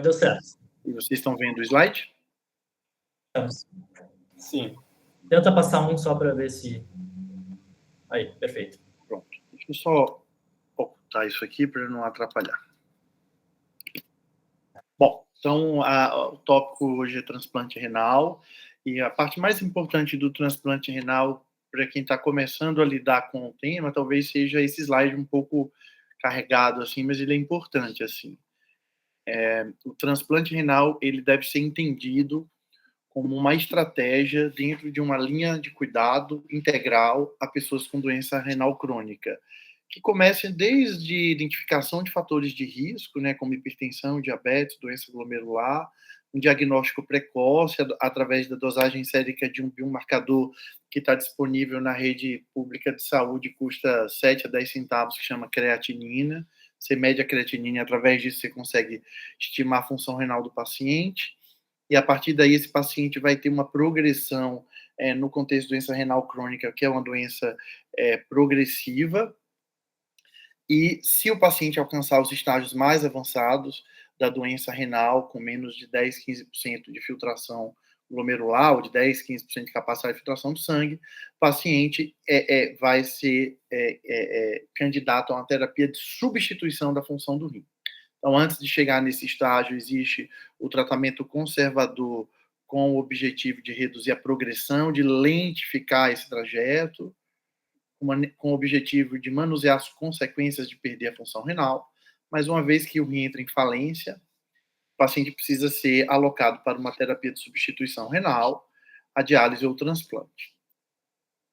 Deu certo. E vocês estão vendo o slide? Estamos. Sim. Tenta passar um só para ver se... Aí, perfeito. Pronto. Deixa eu só ocultar isso aqui para não atrapalhar. Bom, então o tópico hoje é transplante renal. E a parte mais importante do transplante renal, para quem está começando a lidar com o tema, talvez seja esse slide um pouco carregado, assim, mas ele é importante, assim. O transplante renal, ele deve ser entendido como uma estratégia dentro de uma linha de cuidado integral a pessoas com doença renal crônica, que começa desde identificação de fatores de risco, né, como hipertensão, diabetes, doença glomerular, um diagnóstico precoce através da dosagem sérica de um biomarcador que está disponível na rede pública de saúde, custa 7 a 10 centavos, que chama creatinina. Você mede a creatinina e através disso você consegue estimar a função renal do paciente. E a partir daí esse paciente vai ter uma progressão no contexto de doença renal crônica, que é uma doença progressiva. E se o paciente alcançar os estágios mais avançados da doença renal, com menos de 10, 15% de filtração glomerular, ou de 10, 15% de capacidade de filtração do sangue, o paciente vai ser candidato a uma terapia de substituição da função do rim. Então, antes de chegar nesse estágio, existe o tratamento conservador com o objetivo de reduzir a progressão, de lentificar esse trajeto, com o objetivo de manusear as consequências de perder a função renal. Mas uma vez que o rim entra em falência, o paciente precisa ser alocado para uma terapia de substituição renal, a diálise ou o transplante.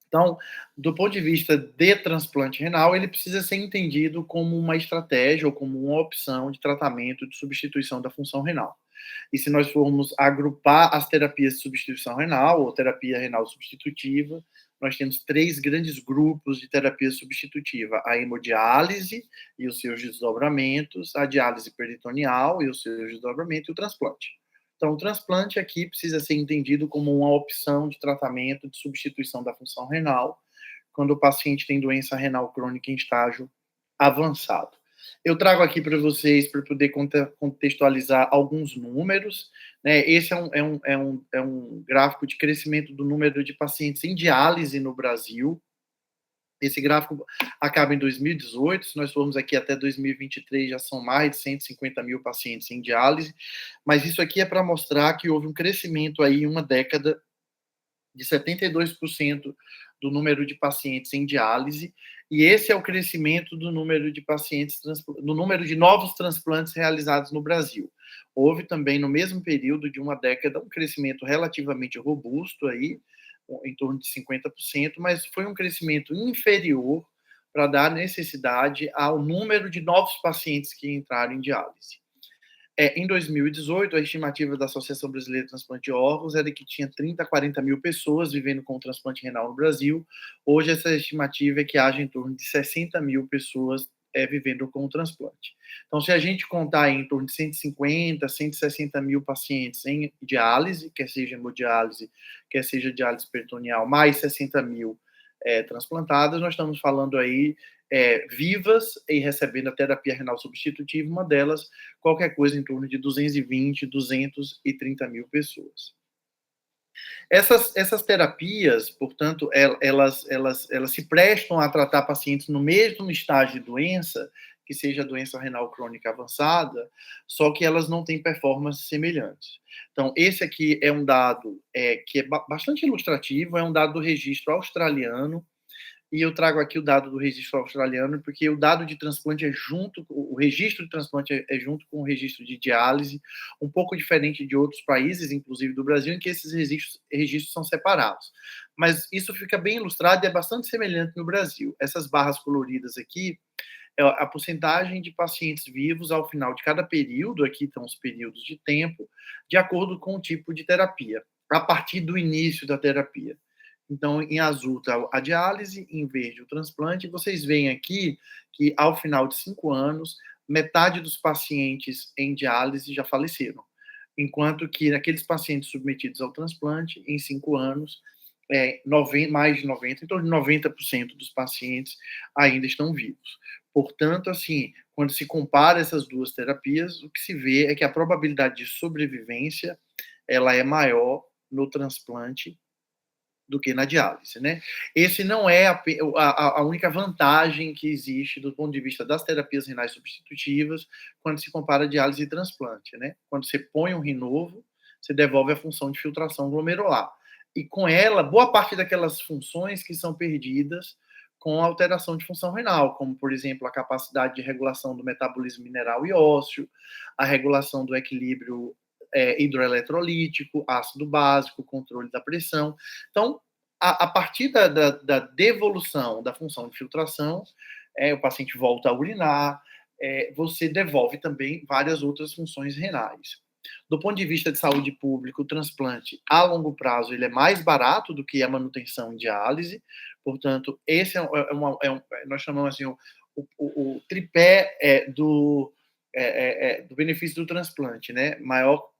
Então, do ponto de vista de transplante renal, ele precisa ser entendido como uma estratégia ou como uma opção de tratamento de substituição da função renal. E se nós formos agrupar as terapias de substituição renal ou terapia renal substitutiva, nós temos 3 grandes grupos de terapia substitutiva: a hemodiálise e os seus desdobramentos, a diálise peritoneal e os seus desdobramentos, e o transplante. Então, o transplante aqui precisa ser entendido como uma opção de tratamento de substituição da função renal, quando o paciente tem doença renal crônica em estágio avançado. Eu trago aqui para vocês, para poder contextualizar alguns números, né? Esse é um gráfico de crescimento do número de pacientes em diálise no Brasil. Esse gráfico acaba em 2018, se nós formos aqui até 2023, já são mais de 150 mil pacientes em diálise, mas isso aqui é para mostrar que houve um crescimento aí em uma década de 72% do número de pacientes em diálise, e esse é o crescimento do número de pacientes, do número de novos transplantes realizados no Brasil. Houve também, no mesmo período de uma década, um crescimento relativamente robusto aí, em torno de 50%, mas foi um crescimento inferior para dar necessidade ao número de novos pacientes que entraram em diálise. Em 2018, a estimativa da Associação Brasileira de Transplante de Órgãos era que tinha 30 a 40 mil pessoas vivendo com transplante renal no Brasil. Hoje, essa estimativa é que haja em torno de 60 mil pessoas vivendo com o transplante. Então, se a gente contar em torno de 150, 160 mil pacientes em diálise, quer seja hemodiálise, quer seja diálise peritoneal, mais 60 mil transplantadas, nós estamos falando aí vivas e recebendo a terapia renal substitutiva, uma delas, qualquer coisa em torno de 220, 230 mil pessoas. Essas terapias, portanto, elas se prestam a tratar pacientes no mesmo estágio de doença, que seja a doença renal crônica avançada, só que elas não têm performances semelhantes. Então, esse aqui é um dado que é bastante ilustrativo, é um dado do registro australiano, e eu trago aqui o dado do registro australiano, porque o dado de transplante o registro de transplante é junto com o registro de diálise, um pouco diferente de outros países, inclusive do Brasil, em que esses registros são separados. Mas isso fica bem ilustrado e é bastante semelhante no Brasil. Essas barras coloridas aqui é a porcentagem de pacientes vivos ao final de cada período, aqui estão os períodos de tempo, de acordo com o tipo de terapia, a partir do início da terapia. Então, em azul está a diálise, em verde o transplante. Vocês veem aqui que, ao final de 5 anos, metade dos pacientes em diálise já faleceram, enquanto que aqueles pacientes submetidos ao transplante, em 5 anos, mais de 90%, em torno de 90% dos pacientes ainda estão vivos. Portanto, assim, quando se compara essas duas terapias, o que se vê é que a probabilidade de sobrevivência ela é maior no transplante do que na diálise, né? Esse não é a única vantagem que existe do ponto de vista das terapias renais substitutivas quando se compara diálise e transplante, né? Quando você põe um rim novo, você devolve a função de filtração glomerular. E com ela, boa parte daquelas funções que são perdidas com a alteração de função renal, como, por exemplo, a capacidade de regulação do metabolismo mineral e ósseo, a regulação do equilíbrio hidroeletrolítico, ácido básico, controle da pressão. Então, a partir da devolução da função de filtração, o paciente volta a urinar, você devolve também várias outras funções renais. Do ponto de vista de saúde pública, o transplante a longo prazo ele é mais barato do que a manutenção em diálise, portanto, esse nós chamamos assim, o tripé do benefício do transplante, né? Maior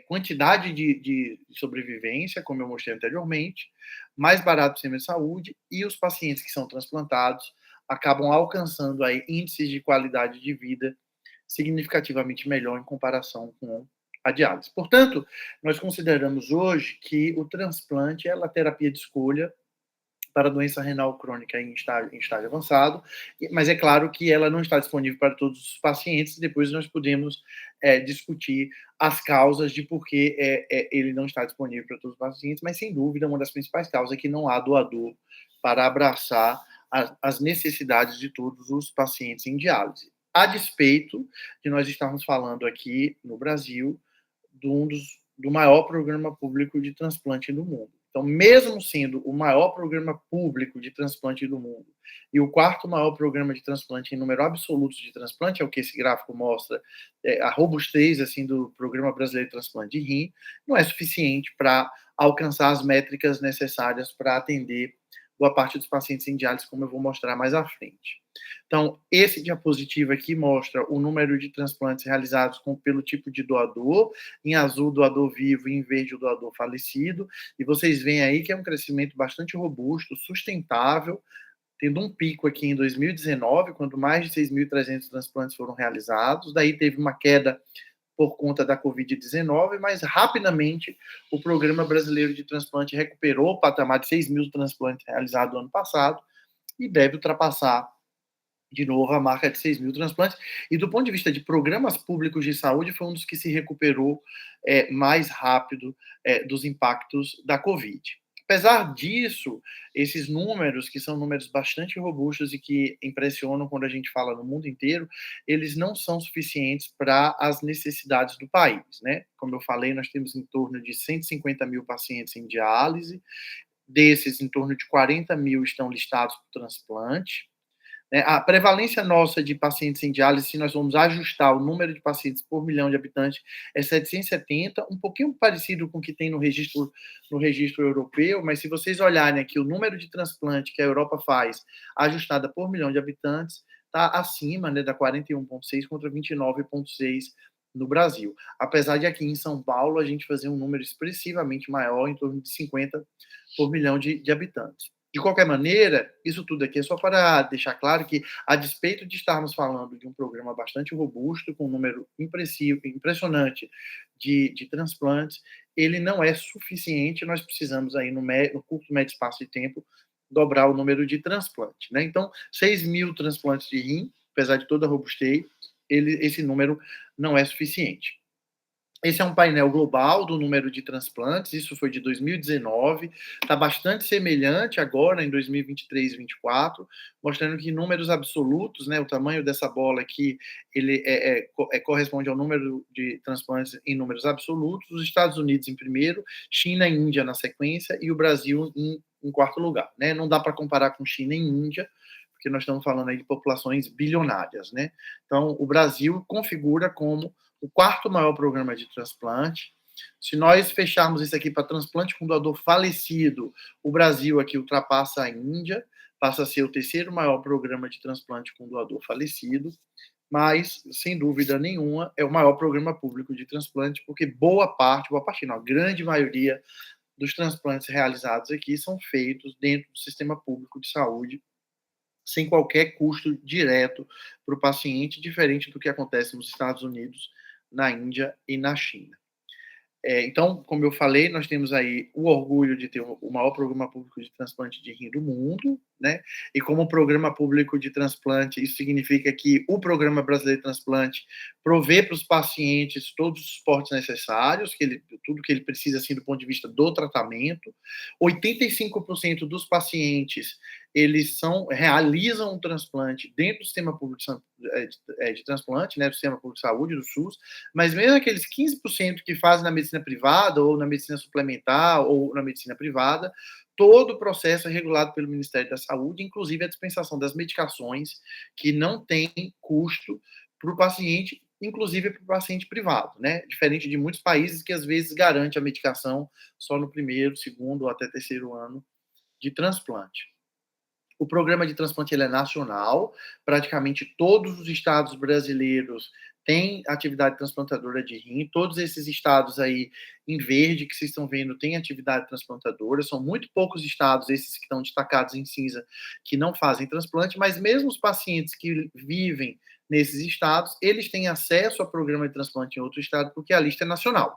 quantidade de sobrevivência, como eu mostrei anteriormente, mais barato o sistema de saúde, e os pacientes que são transplantados acabam alcançando aí índices de qualidade de vida significativamente melhor em comparação com a diálise. Portanto, nós consideramos hoje que o transplante é a terapia de escolha para doença renal crônica em estágio avançado, mas é claro que ela não está disponível para todos os pacientes, depois nós podemos discutir as causas de por que ele não está disponível para todos os pacientes, mas sem dúvida uma das principais causas é que não há doador para abraçar as necessidades de todos os pacientes em diálise. A despeito de nós estarmos falando aqui no Brasil do maior programa público de transplante do mundo. Então, mesmo sendo o maior programa público de transplante do mundo e o quarto maior programa de transplante em número absoluto de transplante, é o que esse gráfico mostra, a robustez assim, do Programa Brasileiro de Transplante de Rim, não é suficiente para alcançar as métricas necessárias para atender boa parte dos pacientes em diálise, como eu vou mostrar mais à frente. Então, esse diapositivo aqui mostra o número de transplantes realizados pelo tipo de doador, em azul, doador vivo, e em verde, o doador falecido, e vocês veem aí que é um crescimento bastante robusto, sustentável, tendo um pico aqui em 2019, quando mais de 6.300 transplantes foram realizados, daí teve uma queda por conta da Covid-19, mas rapidamente o Programa Brasileiro de Transplante recuperou o patamar de 6.000 transplantes realizados no ano passado e deve ultrapassar de novo a marca de 6.000 transplantes. E do ponto de vista de programas públicos de saúde, foi um dos que se recuperou mais rápido dos impactos da Covid. Apesar disso, esses números, que são números bastante robustos e que impressionam quando a gente fala no mundo inteiro, eles não são suficientes para as necessidades do país, né? Como eu falei, nós temos em torno de 150 mil pacientes em diálise, desses, em torno de 40 mil estão listados para transplante. A prevalência nossa de pacientes em diálise, se nós vamos ajustar o número de pacientes por milhão de habitantes, é 770, um pouquinho parecido com o que tem no registro europeu, mas se vocês olharem aqui o número de transplante que a Europa faz, ajustada por milhão de habitantes, está acima, né, da 41,6 contra 29,6 no Brasil. Apesar de aqui em São Paulo a gente fazer um número expressivamente maior, em torno de 50 por milhão de habitantes. De qualquer maneira, isso tudo aqui é só para deixar claro que, a despeito de estarmos falando de um programa bastante robusto, com um número impressionante de transplantes, ele não é suficiente, nós precisamos aí, no curto e médio espaço de tempo, dobrar o número de transplantes, né? Então, 6.000 transplantes de rim, apesar de toda a robustez, esse número não é suficiente. Esse é um painel global do número de transplantes, isso foi de 2019, está bastante semelhante agora em 2023 e 2024, mostrando que em números absolutos, né, o tamanho dessa bola aqui, ele corresponde ao número de transplantes em números absolutos, os Estados Unidos em primeiro, China e Índia na sequência, e o Brasil em quarto lugar, né? Não dá para comparar com China e Índia, porque nós estamos falando aí de populações bilionárias, né? Então, o Brasil configura como o quarto maior programa de transplante. Se nós fecharmos isso aqui para transplante com doador falecido, o Brasil aqui ultrapassa a Índia, passa a ser o terceiro maior programa de transplante com doador falecido, mas, sem dúvida nenhuma, é o maior programa público de transplante, porque boa parte não, a grande maioria dos transplantes realizados aqui são feitos dentro do sistema público de saúde sem qualquer custo direto para o paciente, diferente do que acontece nos Estados Unidos, na Índia e na China. Então, como eu falei, nós temos aí o orgulho de ter o maior programa público de transplante de rim do mundo, né? E como programa público de transplante, isso significa que o Programa Brasileiro de Transplante provê para os pacientes todos os suportes necessários, tudo que ele precisa, assim, do ponto de vista do tratamento. 85% dos pacientes, eles realizam um transplante dentro do sistema público de transplante, né, do sistema público de saúde, do SUS, mas mesmo aqueles 15% que fazem na medicina privada, ou na medicina suplementar, ou na medicina privada, todo o processo é regulado pelo Ministério da Saúde, inclusive a dispensação das medicações, que não tem custo para o paciente, inclusive para o paciente privado, né? Diferente de muitos países que às vezes garante a medicação só no primeiro, segundo ou até terceiro ano de transplante. O programa de transplante ele é nacional, praticamente todos os estados brasileiros têm atividade transplantadora de rim, todos esses estados aí em verde que vocês estão vendo têm atividade transplantadora, são muito poucos estados, esses que estão destacados em cinza, que não fazem transplante, mas mesmo os pacientes que vivem nesses estados, eles têm acesso a programa de transplante em outro estado, porque a lista é nacional.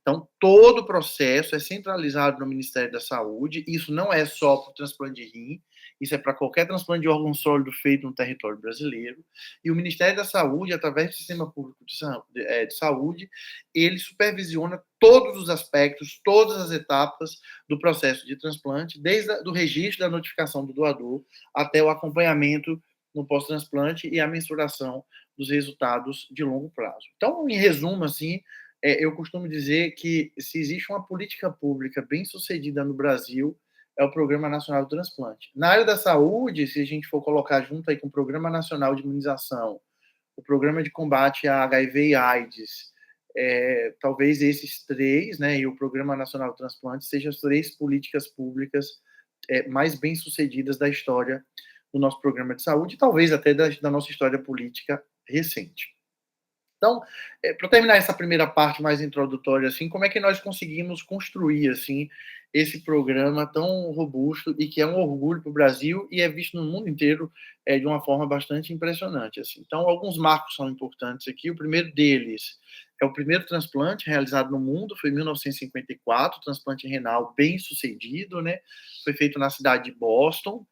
Então, todo o processo é centralizado no Ministério da Saúde, isso não é só para o transplante de rim, isso é para qualquer transplante de órgão sólido feito no território brasileiro. E o Ministério da Saúde, através do Sistema Público de Saúde, ele supervisiona todos os aspectos, todas as etapas do processo de transplante, desde o registro da notificação do doador até o acompanhamento no pós-transplante e a mensuração dos resultados de longo prazo. Então, em resumo, assim, eu costumo dizer que se existe uma política pública bem sucedida no Brasil, é o Programa Nacional do Transplante. Na área da saúde, se a gente for colocar junto aí com o Programa Nacional de Imunização, o Programa de Combate a HIV e AIDS, talvez esses três, né, e o Programa Nacional do Transplante, sejam as três políticas públicas mais bem sucedidas da história do nosso programa de saúde, e talvez até da nossa história política recente. Então, para terminar essa primeira parte mais introdutória, assim, como é que nós conseguimos construir assim esse programa tão robusto e que é um orgulho para o Brasil e é visto no mundo inteiro de uma forma bastante impressionante, assim. Então, alguns marcos são importantes aqui. O primeiro deles é o primeiro transplante realizado no mundo, foi em 1954, transplante renal bem sucedido, né? Foi feito na cidade de Boston.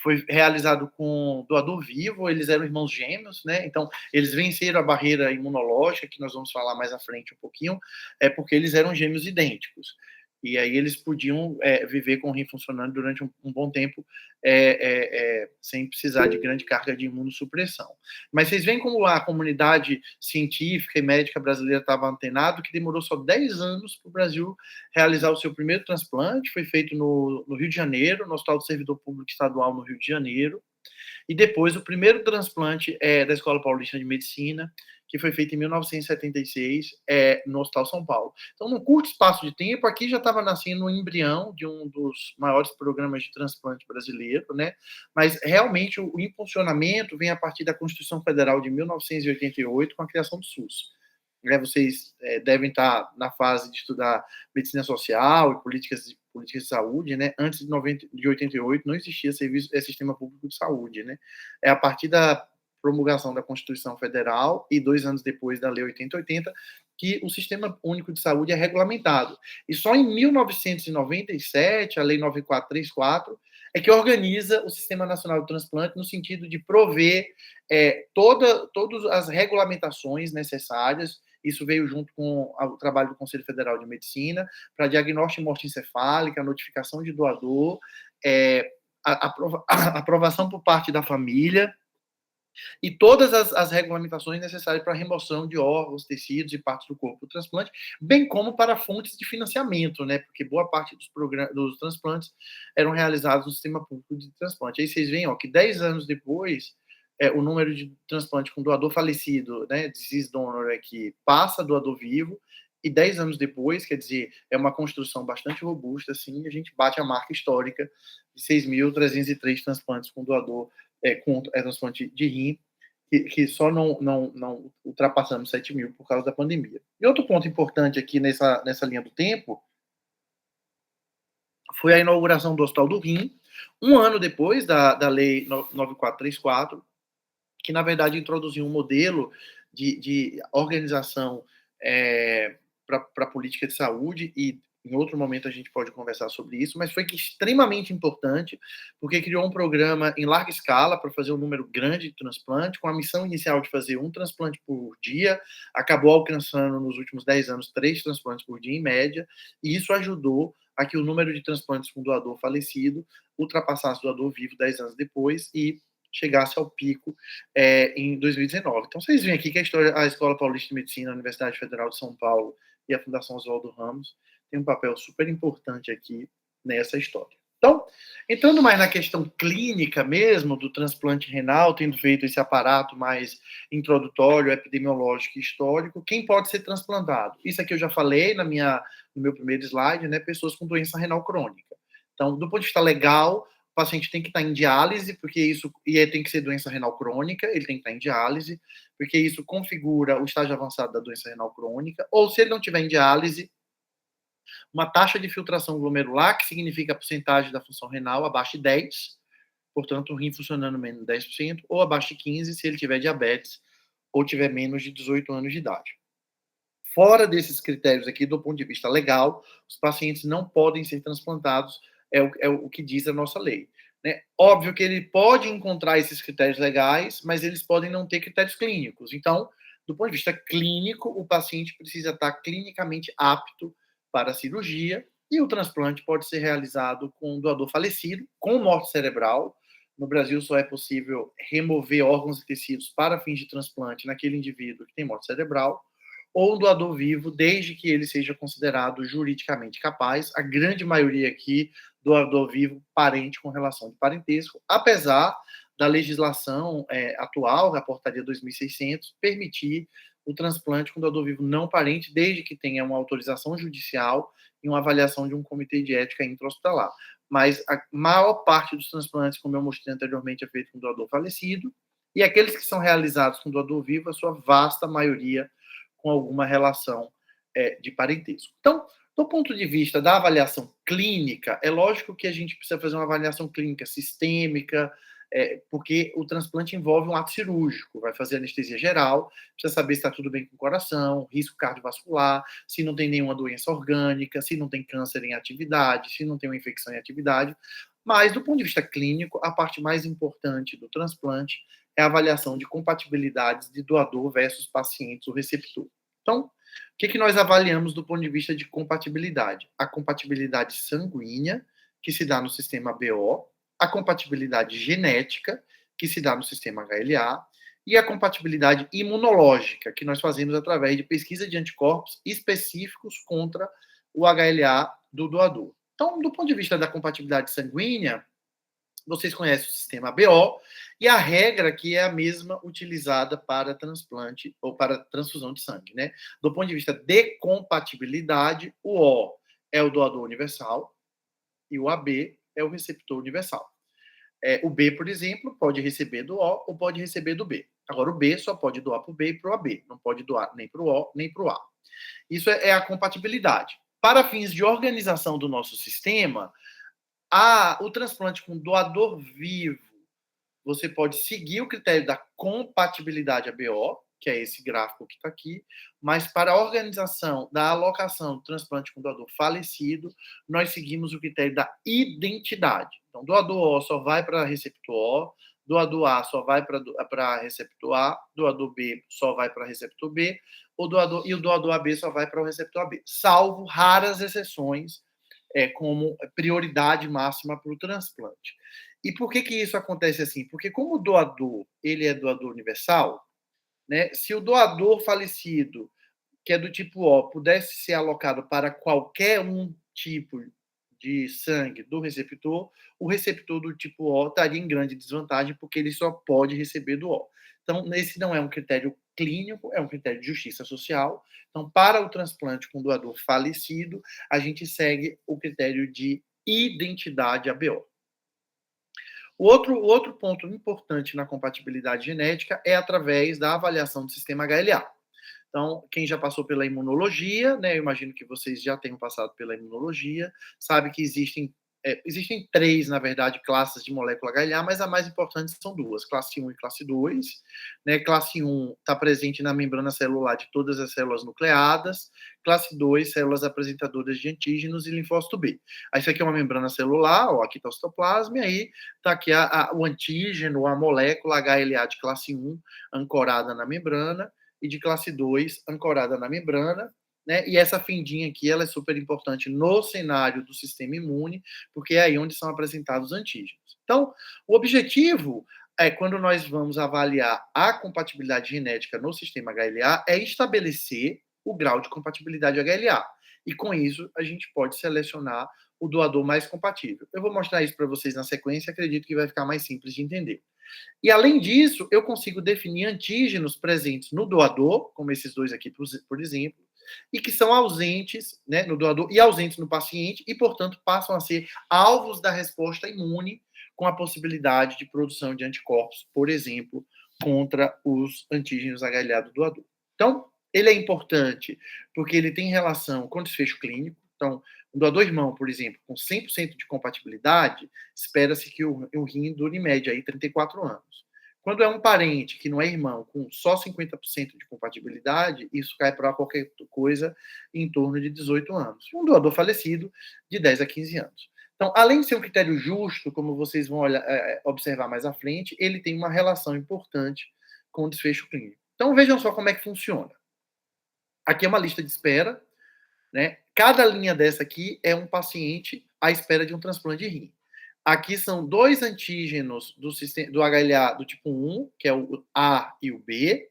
Foi realizado com doador vivo, eles eram irmãos gêmeos, né? Então, eles venceram a barreira imunológica, que nós vamos falar mais à frente um pouquinho, porque eles eram gêmeos idênticos. E aí eles podiam viver com o rim funcionando durante um bom tempo, sem precisar de grande carga de imunossupressão. Mas vocês veem como a comunidade científica e médica brasileira estava antenado, que demorou só 10 anos para o Brasil realizar o seu primeiro transplante, foi feito no Rio de Janeiro, no Hospital do Servidor Público Estadual no Rio de Janeiro, e depois o primeiro transplante da Escola Paulista de Medicina, que foi feito em 1976, no Hospital São Paulo. Então, num curto espaço de tempo, aqui já estava nascendo um embrião de um dos maiores programas de transplante brasileiro, né? Mas, realmente, o impulsionamento vem a partir da Constituição Federal de 1988, com a criação do SUS. Vocês devem estar na fase de estudar medicina social e políticas de saúde, né? Antes de 88 não existia sistema público de saúde, né? É a partir da promulgação da Constituição Federal e 2 anos depois da Lei 8080 que o Sistema Único de Saúde é regulamentado. E só em 1997, a Lei 9434, é que organiza o Sistema Nacional de Transplante no sentido de prover todas as regulamentações necessárias. Isso veio junto com o trabalho do Conselho Federal de Medicina, para diagnóstico de morte encefálica, notificação de doador, a aprovação por parte da família, e todas as regulamentações necessárias para a remoção de órgãos, tecidos e partes do corpo do transplante, bem como para fontes de financiamento, né? Porque boa parte dos transplantes eram realizados no sistema público de transplante. Aí vocês veem que 10 anos depois, o número de transplante com doador falecido, né, deceased donor aqui, passa doador vivo, e 10 anos depois, quer dizer, é uma construção bastante robusta, assim, a gente bate a marca histórica de 6.303 transplantes com doador com transplante de rim, que só não ultrapassamos 7 mil por causa da pandemia. E outro ponto importante aqui nessa linha do tempo foi a inauguração do Hospital do Rim, um ano depois da Lei 9434, que, na verdade, introduziu um modelo de organização para a política de saúde, e em outro momento a gente pode conversar sobre isso, mas foi extremamente importante, porque criou um programa em larga escala para fazer um número grande de transplante, com a missão inicial de fazer um transplante por dia, acabou alcançando, nos últimos 10 anos, 3 transplantes por dia, em média, e isso ajudou a que o número de transplantes com doador falecido ultrapassasse o doador vivo 10 anos depois e chegasse ao pico em 2019. Então, vocês veem aqui que a Escola Paulista de Medicina, a Universidade Federal de São Paulo e a Fundação Oswaldo Ramos têm um papel super importante aqui nessa história. Então, entrando mais na questão clínica mesmo do transplante renal, tendo feito esse aparato mais introdutório, epidemiológico e histórico, quem pode ser transplantado? Isso aqui eu já falei no meu primeiro slide, né? Pessoas com doença renal crônica. Então, do ponto de vista legal, o paciente tem que estar em diálise, porque isso tem que ser doença renal crônica, ele tem que estar em diálise, porque isso configura o estágio avançado da doença renal crônica, ou se ele não tiver em diálise, uma taxa de filtração glomerular, que significa a porcentagem da função renal, abaixo de 10, portanto, o rim funcionando menos de 10%, ou abaixo de 15, se ele tiver diabetes, ou tiver menos de 18 anos de idade. Fora desses critérios aqui, do ponto de vista legal, os pacientes não podem ser transplantados, é o que diz a nossa lei. Né? Óbvio que ele pode encontrar esses critérios legais, mas eles podem não ter critérios clínicos. Então, do ponto de vista clínico, o paciente precisa estar clinicamente apto para a cirurgia, e o transplante pode ser realizado com um doador falecido, com morte cerebral. No Brasil, só é possível remover órgãos e tecidos para fins de transplante naquele indivíduo que tem morte cerebral, ou um doador vivo, desde que ele seja considerado juridicamente capaz. A grande maioria aqui, doador vivo, parente com relação de parentesco, apesar da legislação atual, a portaria 2600, permitir o transplante com doador vivo não parente, desde que tenha uma autorização judicial e uma avaliação de um comitê de ética intra-hospitalar. Mas a maior parte dos transplantes, como eu mostrei anteriormente, é feito com doador falecido, e aqueles que são realizados com doador vivo, a sua vasta maioria com alguma relação de parentesco. Então, do ponto de vista da avaliação clínica, é lógico que a gente precisa fazer uma avaliação clínica sistêmica, porque o transplante envolve um ato cirúrgico, vai fazer anestesia geral, precisa saber se está tudo bem com o coração, risco cardiovascular, se não tem nenhuma doença orgânica, se não tem câncer em atividade, se não tem uma infecção em atividade. Mas, do ponto de vista clínico, a parte mais importante do transplante é a avaliação de compatibilidades de doador versus pacientes, o receptor. Então, o que nós avaliamos do ponto de vista de compatibilidade? A compatibilidade sanguínea, que se dá no sistema BO, a compatibilidade genética, que se dá no sistema HLA, e a compatibilidade imunológica, que nós fazemos através de pesquisa de anticorpos específicos contra o HLA do doador. Então, do ponto de vista da compatibilidade sanguínea, vocês conhecem o sistema BO, e a regra que é a mesma utilizada para transplante ou para transfusão de sangue, né? Do ponto de vista de compatibilidade, o O é o doador universal e o AB é o receptor universal. O B, por exemplo, pode receber do O ou pode receber do B. Agora, o B só pode doar para o B e para o AB, não pode doar nem para o O nem para o A. Isso é a compatibilidade. Para fins de organização do nosso sistema, o transplante com doador vivo, você pode seguir o critério da compatibilidade ABO, que é esse gráfico que está aqui, mas para a organização da alocação do transplante com doador falecido, nós seguimos o critério da identidade. Então, doador O só vai para receptor O, doador A só vai para receptor A, doador B só vai para receptor B, o doador AB só vai para o receptor AB, salvo raras exceções, como prioridade máxima para o transplante. E por que isso acontece assim? Porque como o doador, ele é doador universal, né? Se o doador falecido, que é do tipo O, pudesse ser alocado para qualquer um tipo de sangue do receptor, o receptor do tipo O estaria em grande desvantagem, porque ele só pode receber do O. Então, esse não é um critério clínico, é um critério de justiça social. Então, para o transplante com doador falecido, a gente segue o critério de identidade ABO. O outro ponto importante na compatibilidade genética é através da avaliação do sistema HLA. Então, quem já passou pela imunologia, né, eu imagino que vocês já tenham passado pela imunologia, sabe que existem existem três, na verdade, classes de molécula HLA, mas a mais importante são duas, classe 1 e classe 2. Né? Classe 1 está presente na membrana celular de todas as células nucleadas, classe 2, células apresentadoras de antígenos e linfócito B. Aí isso aqui é uma membrana celular, ó, aqui está o citoplasma, e aí está aqui o antígeno, a molécula HLA de classe 1, ancorada na membrana, e de classe 2, ancorada na membrana. Né? E essa fendinha aqui ela é super importante no cenário do sistema imune, porque é aí onde são apresentados os antígenos. Então, o objetivo quando nós vamos avaliar a compatibilidade genética no sistema HLA, é estabelecer o grau de compatibilidade HLA. E com isso, a gente pode selecionar o doador mais compatível. Eu vou mostrar isso para vocês na sequência, acredito que vai ficar mais simples de entender. E, além disso, eu consigo definir antígenos presentes no doador, como esses dois aqui, por exemplo, e que são ausentes, né, no doador e ausentes no paciente, e, portanto, passam a ser alvos da resposta imune, com a possibilidade de produção de anticorpos, por exemplo, contra os antígenos HLA do doador. Então, ele é importante porque ele tem relação com desfecho clínico. Então, um doador irmão, por exemplo, com 100% de compatibilidade, espera-se que o rim dure em média aí 34 anos. Quando é um parente que não é irmão, com só 50% de compatibilidade, isso cai para qualquer coisa em torno de 18 anos. Um doador falecido, de 10 a 15 anos. Então, além de ser um critério justo, como vocês vão observar mais à frente, ele tem uma relação importante com o desfecho clínico. Então, vejam só como é que funciona. Aqui é uma lista de espera, né? Cada linha dessa aqui é um paciente à espera de um transplante de rim. Aqui são dois antígenos do HLA do tipo 1, que é o A e o B,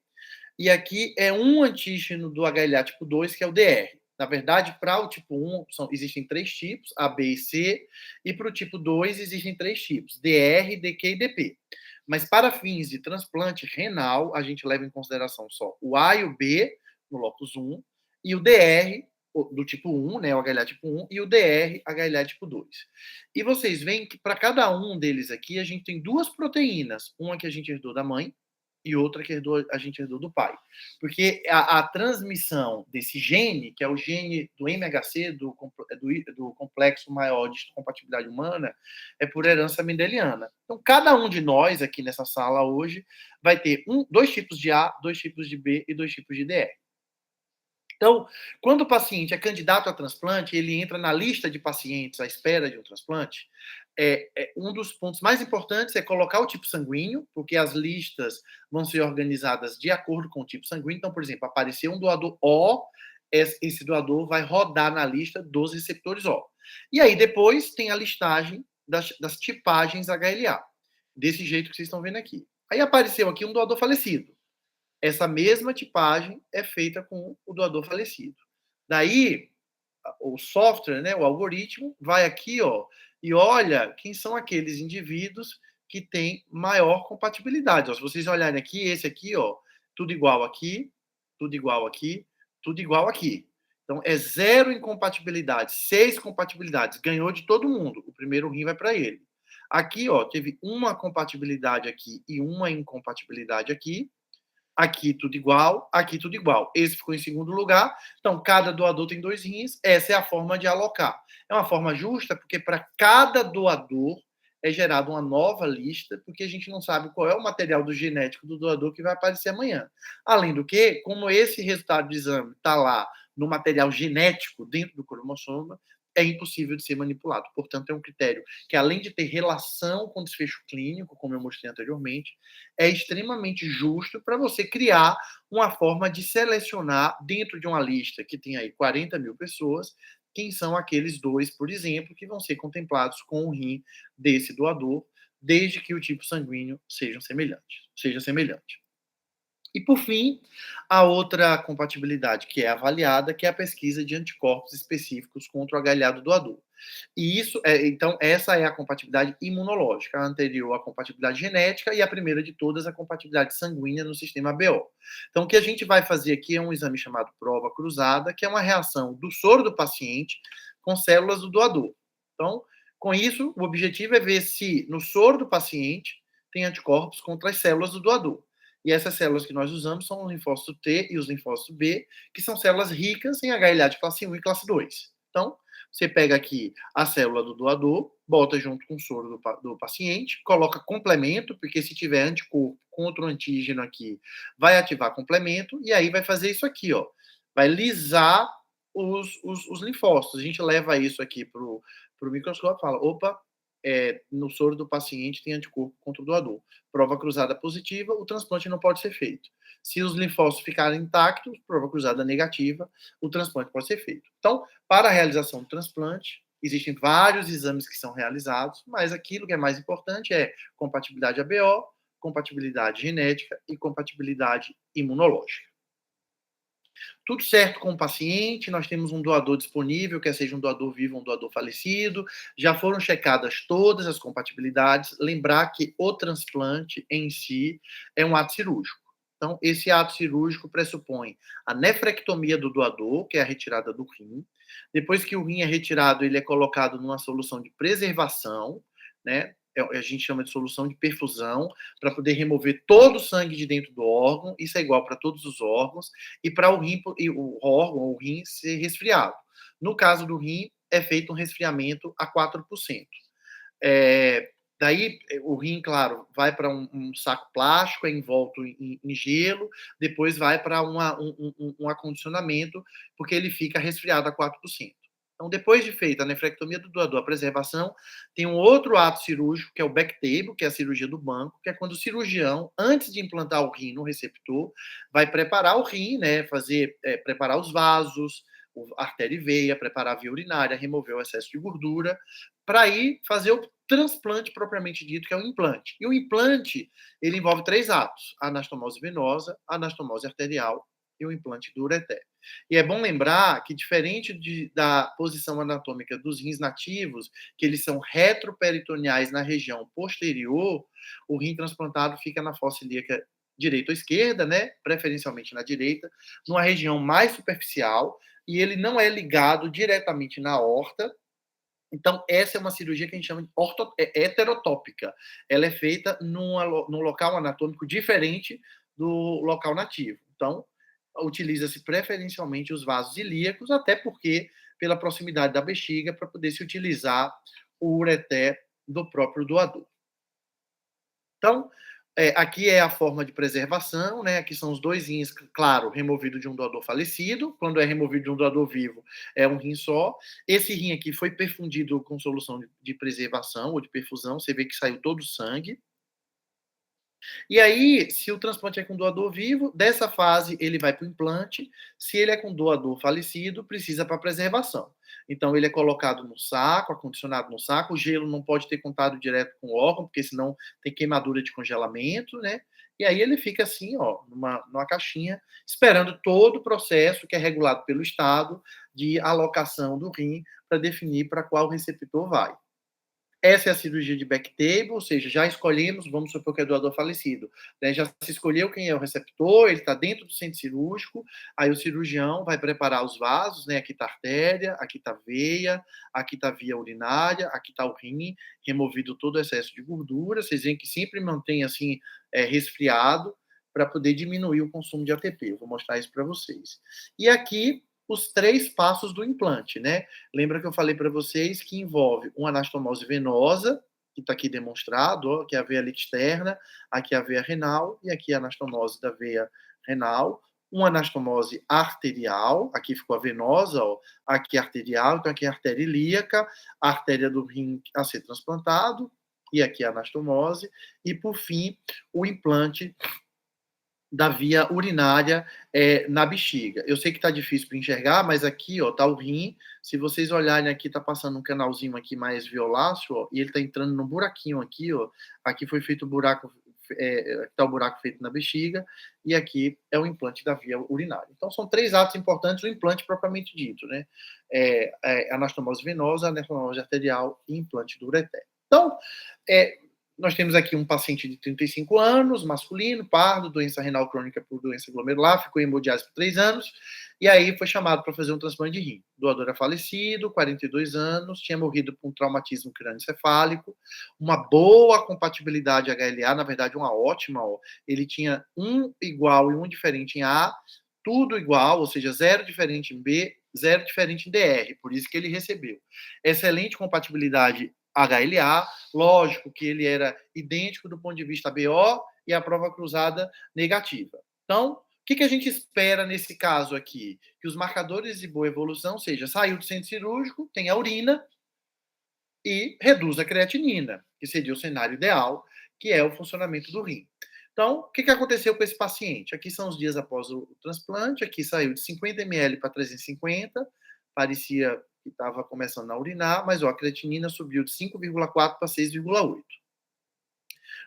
e aqui é um antígeno do HLA tipo 2, que é o DR. Na verdade, para o tipo 1, existem três tipos, A, B e C, e para o tipo 2 existem três tipos, DR, DQ e DP. Mas para fins de transplante renal, a gente leva em consideração só o A e o B, no locus 1, e o DR, do tipo 1, né, o HLA tipo 1, e o DR, HLA tipo 2. E vocês veem que para cada um deles aqui, a gente tem duas proteínas, uma que a gente herdou da mãe, e outra que a gente herdou do pai. Porque a transmissão desse gene, que é o gene do MHC, do complexo maior de compatibilidade humana, é por herança mendeliana. Então, cada um de nós aqui nessa sala hoje vai ter dois tipos de A, dois tipos de B e dois tipos de DR. Então, quando o paciente é candidato a transplante, ele entra na lista de pacientes à espera de um transplante. Um dos pontos mais importantes é colocar o tipo sanguíneo, porque as listas vão ser organizadas de acordo com o tipo sanguíneo. Então, por exemplo, apareceu um doador O, esse doador vai rodar na lista dos receptores O. E aí, depois, tem a listagem das tipagens HLA, desse jeito que vocês estão vendo aqui. Aí apareceu aqui um doador falecido. Essa mesma tipagem é feita com o doador falecido. Daí, o software, né, o algoritmo, vai aqui, ó, e olha quem são aqueles indivíduos que têm maior compatibilidade. Ó, se vocês olharem aqui, esse aqui, ó, tudo igual aqui, tudo igual aqui, tudo igual aqui. Então, é 0 incompatibilidade, 6 compatibilidades. Ganhou de todo mundo. O primeiro rim vai para ele. Aqui, ó, teve uma compatibilidade aqui e uma incompatibilidade aqui. Aqui tudo igual, aqui tudo igual. Esse ficou em segundo lugar. Então, cada doador tem 2 rins. Essa é a forma de alocar. É uma forma justa, porque para cada doador é gerada uma nova lista, porque a gente não sabe qual é o material do genético do doador que vai aparecer amanhã. Além do que, como esse resultado de exame está lá no material genético dentro do cromossoma, é impossível de ser manipulado. Portanto, é um critério que, além de ter relação com desfecho clínico, como eu mostrei anteriormente, é extremamente justo para você criar uma forma de selecionar dentro de uma lista que tem aí 40 mil pessoas, quem são aqueles dois, por exemplo, que vão ser contemplados com o rim desse doador, desde que o tipo sanguíneo seja semelhante. E, por fim, a outra compatibilidade que é avaliada, que é a pesquisa de anticorpos específicos contra o HLA do doador. E isso, então, essa é a compatibilidade imunológica, a anterior à compatibilidade genética e a primeira de todas, a compatibilidade sanguínea no sistema BO. Então, o que a gente vai fazer aqui é um exame chamado prova cruzada, que é uma reação do soro do paciente com células do doador. Então, com isso, o objetivo é ver se no soro do paciente tem anticorpos contra as células do doador. E essas células que nós usamos são o linfócito T e os linfócitos B, que são células ricas em HLA de classe 1 e classe 2. Então, você pega aqui a célula do doador, bota junto com o soro do paciente, coloca complemento, porque se tiver anticorpo contra o antígeno aqui, vai ativar complemento, e aí vai fazer isso aqui, ó. Vai lisar os linfócitos. A gente leva isso aqui para o microscópio e fala, opa, no soro do paciente tem anticorpo contra o doador. Prova cruzada positiva, o transplante não pode ser feito. Se os linfócitos ficarem intactos, prova cruzada negativa, o transplante pode ser feito. Então, para a realização do transplante, existem vários exames que são realizados, mas aquilo que é mais importante é compatibilidade ABO, compatibilidade genética e compatibilidade imunológica. Tudo certo com o paciente, nós temos um doador disponível, quer seja um doador vivo ou um doador falecido, já foram checadas todas as compatibilidades, lembrar que o transplante em si é um ato cirúrgico. Então, esse ato cirúrgico pressupõe a nefrectomia do doador, que é a retirada do rim. Depois que o rim é retirado, ele é colocado numa solução de preservação, né? A gente chama de solução de perfusão, para poder remover todo o sangue de dentro do órgão, isso é igual para todos os órgãos, e para o órgão, o rim, ser resfriado. No caso do rim, é feito um resfriamento a 4%. Daí, o rim, claro, vai para um saco plástico, é envolto em gelo, depois vai para um acondicionamento, porque ele fica resfriado a 4%. Então, depois de feita a nefrectomia do doador, a preservação, tem um outro ato cirúrgico, que é o backtable, que é a cirurgia do banco, que é quando o cirurgião, antes de implantar o rim no receptor, vai preparar o rim, né, preparar os vasos, artéria e veia, preparar a via urinária, remover o excesso de gordura, para ir fazer o transplante propriamente dito, que é o implante. E o implante, ele envolve 3 atos: a anastomose venosa, a anastomose arterial e o implante do ureter. E é bom lembrar que, diferente da posição anatômica dos rins nativos, que eles são retroperitoneais na região posterior, o rim transplantado fica na fossa ilíaca direita ou esquerda, né? Preferencialmente na direita, numa região mais superficial, e ele não é ligado diretamente na aorta. Então, essa é uma cirurgia que a gente chama de heterotópica. Ela é feita num local anatômico diferente do local nativo. Então, utiliza-se preferencialmente os vasos ilíacos, até porque, pela proximidade da bexiga, para poder se utilizar o ureter do próprio doador. Então, aqui é a forma de preservação, né? Aqui são os 2 rins, claro, removido de um doador falecido. Quando é removido de um doador vivo, é um rim só. Esse rim aqui foi perfundido com solução de preservação ou de perfusão. Você vê que saiu todo o sangue. E aí, se o transplante é com doador vivo, dessa fase ele vai para o implante. Se ele é com doador falecido, precisa para preservação. Então, ele é colocado no saco, acondicionado no saco. O gelo não pode ter contato direto com o órgão, porque senão tem queimadura de congelamento, né? E aí ele fica assim, ó, numa caixinha, esperando todo o processo que é regulado pelo Estado de alocação do rim para definir para qual receptor vai. Essa é a cirurgia de backtable, ou seja, já escolhemos, vamos supor que é doador falecido, né? Já se escolheu quem é o receptor, ele está dentro do centro cirúrgico, aí o cirurgião vai preparar os vasos, né? Aqui está a artéria, aqui está a veia, aqui está a via urinária, aqui está o rim, removido todo o excesso de gordura. Vocês veem que sempre mantém assim, resfriado, para poder diminuir o consumo de ATP. Eu vou mostrar isso para vocês. E aqui os 3 passos do implante, né? Lembra que eu falei para vocês que envolve uma anastomose venosa, que está aqui demonstrado, ó, que é a veia externa, aqui a veia renal, e aqui a anastomose da veia renal, uma anastomose arterial, aqui ficou a venosa, ó, aqui a arterial, então aqui a artéria ilíaca, a artéria do rim a ser transplantado, e aqui a anastomose, e por fim, o implante da via urinária na bexiga. Eu sei que está difícil para enxergar, mas aqui, ó, está o rim. Se vocês olharem aqui, está passando um canalzinho aqui mais violáceo, ó, e ele está entrando num buraquinho aqui, ó. Aqui foi feito o buraco, está o buraco feito na bexiga, e aqui é o implante da via urinária. Então, são 3 atos importantes, o implante propriamente dito, né? Anastomose venosa, anastomose arterial e implante do ureter. Então, nós temos aqui um paciente de 35 anos, masculino, pardo, doença renal crônica por doença glomerular, ficou em hemodiálise por 3 anos, e aí foi chamado para fazer um transplante de rim. O doador é falecido, 42 anos, tinha morrido por um traumatismo crânioencefálico, uma boa compatibilidade HLA, na verdade uma ótima, ó. Ele tinha um igual e um diferente em A, tudo igual, ou seja, zero diferente em B, zero diferente em DR, por isso que ele recebeu. Excelente compatibilidade HLA, lógico que ele era idêntico do ponto de vista BO e a prova cruzada negativa. Então, o que a gente espera nesse caso aqui? Que os marcadores de boa evolução seja, saiu do centro cirúrgico, tem a urina e reduz a creatinina, que seria o cenário ideal, que é o funcionamento do rim. Então, o que aconteceu com esse paciente? Aqui são os dias após o transplante, aqui saiu de 50 ml para 350, parecia que estava começando a urinar, mas a creatinina subiu de 5,4 para 6,8.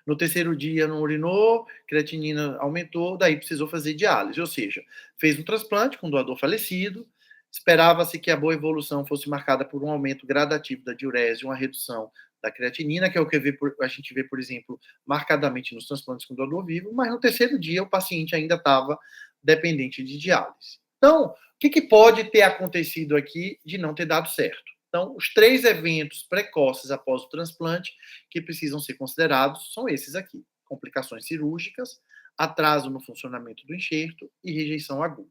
No terceiro dia não urinou, creatinina aumentou, daí precisou fazer diálise, ou seja, fez um transplante com doador falecido, esperava-se que a boa evolução fosse marcada por um aumento gradativo da diurese e uma redução da creatinina, que é o que a gente vê, por exemplo, marcadamente nos transplantes com doador vivo, mas no terceiro dia o paciente ainda estava dependente de diálise. Então, o que pode ter acontecido aqui de não ter dado certo? Então, os 3 eventos precoces após o transplante que precisam ser considerados são esses aqui: complicações cirúrgicas, atraso no funcionamento do enxerto e rejeição aguda.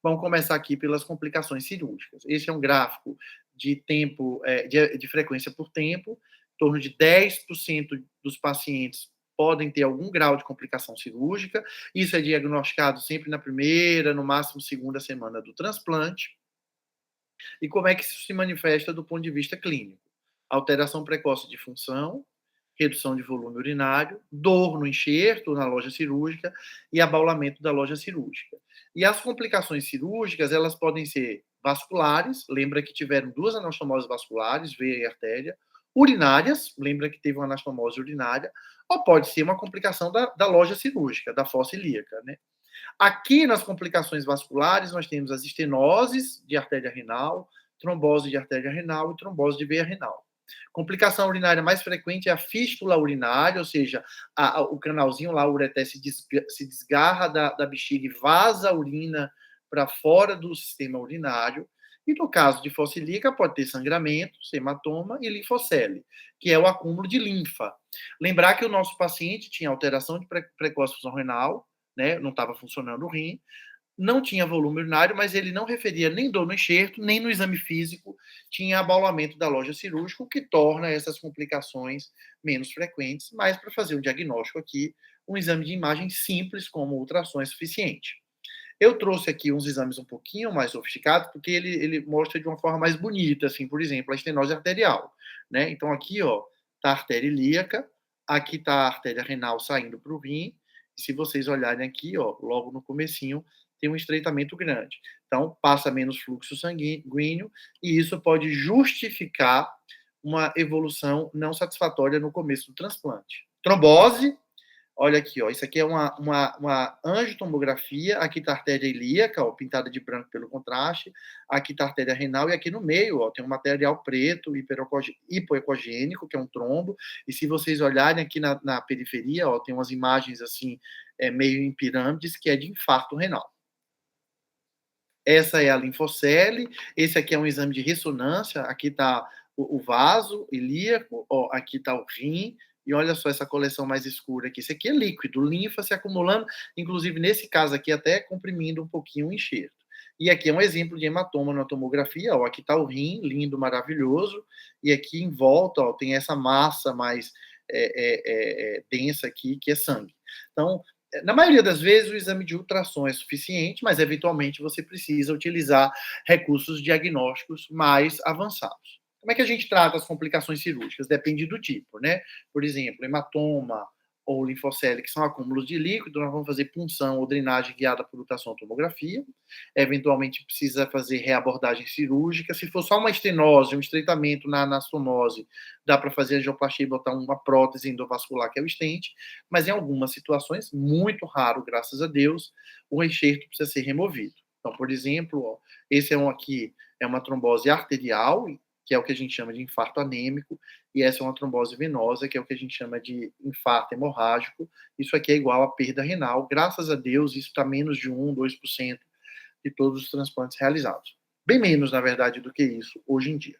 Vamos começar aqui pelas complicações cirúrgicas. Esse é um gráfico de tempo, de frequência por tempo. Em torno de 10% dos pacientes podem ter algum grau de complicação cirúrgica. Isso é diagnosticado sempre na primeira, no máximo segunda semana do transplante. E como é que isso se manifesta do ponto de vista clínico? Alteração precoce de função, redução de volume urinário, dor no enxerto, na loja cirúrgica e abaulamento da loja cirúrgica. E as complicações cirúrgicas, elas podem ser vasculares, lembra que tiveram 2 anastomoses vasculares, veia e artéria, urinárias, lembra que teve uma anastomose urinária, ou pode ser uma complicação da loja cirúrgica, da fossa ilíaca, né? Aqui nas complicações vasculares, nós temos as estenoses de artéria renal, trombose de artéria renal e trombose de veia renal. Complicação urinária mais frequente é a fístula urinária, ou seja, o canalzinho lá, o ureter, se desgarra da bexiga e vaza a urina para fora do sistema urinário. E no caso de fossa ilíaca, pode ter sangramento, hematoma e linfocele, que é o acúmulo de linfa. Lembrar que o nosso paciente tinha alteração de precoce função renal, né, não estava funcionando o rim, não tinha volume urinário, mas ele não referia nem dor no enxerto, nem no exame físico, tinha abaulamento da loja cirúrgica, o que torna essas complicações menos frequentes, mas para fazer o diagnóstico aqui, um exame de imagem simples, como ultrassom, é suficiente. Eu trouxe aqui uns exames um pouquinho mais sofisticados, porque ele mostra de uma forma mais bonita, assim, por exemplo, a estenose arterial, né? Então aqui, ó, tá a artéria ilíaca, aqui tá a artéria renal saindo para o rim, e se vocês olharem aqui, ó, logo no comecinho, tem um estreitamento grande. Então, passa menos fluxo sanguíneo, e isso pode justificar uma evolução não satisfatória no começo do transplante. Trombose, olha aqui, ó, isso aqui é uma angiotomografia, aqui está a artéria ilíaca, ó, pintada de branco pelo contraste, aqui está a artéria renal, e aqui no meio, ó, tem um material preto, hipoecogênico, que é um trombo, e se vocês olharem aqui na periferia, ó, tem umas imagens assim, meio em pirâmides, que é de infarto renal. Essa é a linfocele, esse aqui é um exame de ressonância, aqui está o vaso ilíaco, ó, aqui está o rim, e olha só essa coleção mais escura aqui. Isso aqui é líquido, linfa se acumulando, inclusive nesse caso aqui até comprimindo um pouquinho o enxerto. E aqui é um exemplo de hematoma na tomografia, ó, aqui está o rim, lindo, maravilhoso, e aqui em volta, ó, tem essa massa mais densa aqui, que é sangue. Então, na maioria das vezes, o exame de ultrassom é suficiente, mas eventualmente você precisa utilizar recursos diagnósticos mais avançados. Como é que a gente trata as complicações cirúrgicas? Depende do tipo, né? Por exemplo, hematoma ou linfocele, que são acúmulos de líquido, nós vamos fazer punção ou drenagem guiada por ultrassom-tomografia. Eventualmente precisa fazer reabordagem cirúrgica. Se for só uma estenose, um estreitamento na anastomose, dá para fazer angioplastia e botar uma prótese endovascular, que é o stent. Mas em algumas situações, muito raro, graças a Deus, o enxerto precisa ser removido. Então, por exemplo, ó, esse aqui é uma trombose arterial, que é o que a gente chama de infarto anêmico, e essa é uma trombose venosa, que é o que a gente chama de infarto hemorrágico. Isso aqui é igual a perda renal. Graças a Deus, isso está menos de 1, 2% de todos os transplantes realizados. Bem menos, na verdade, do que isso hoje em dia.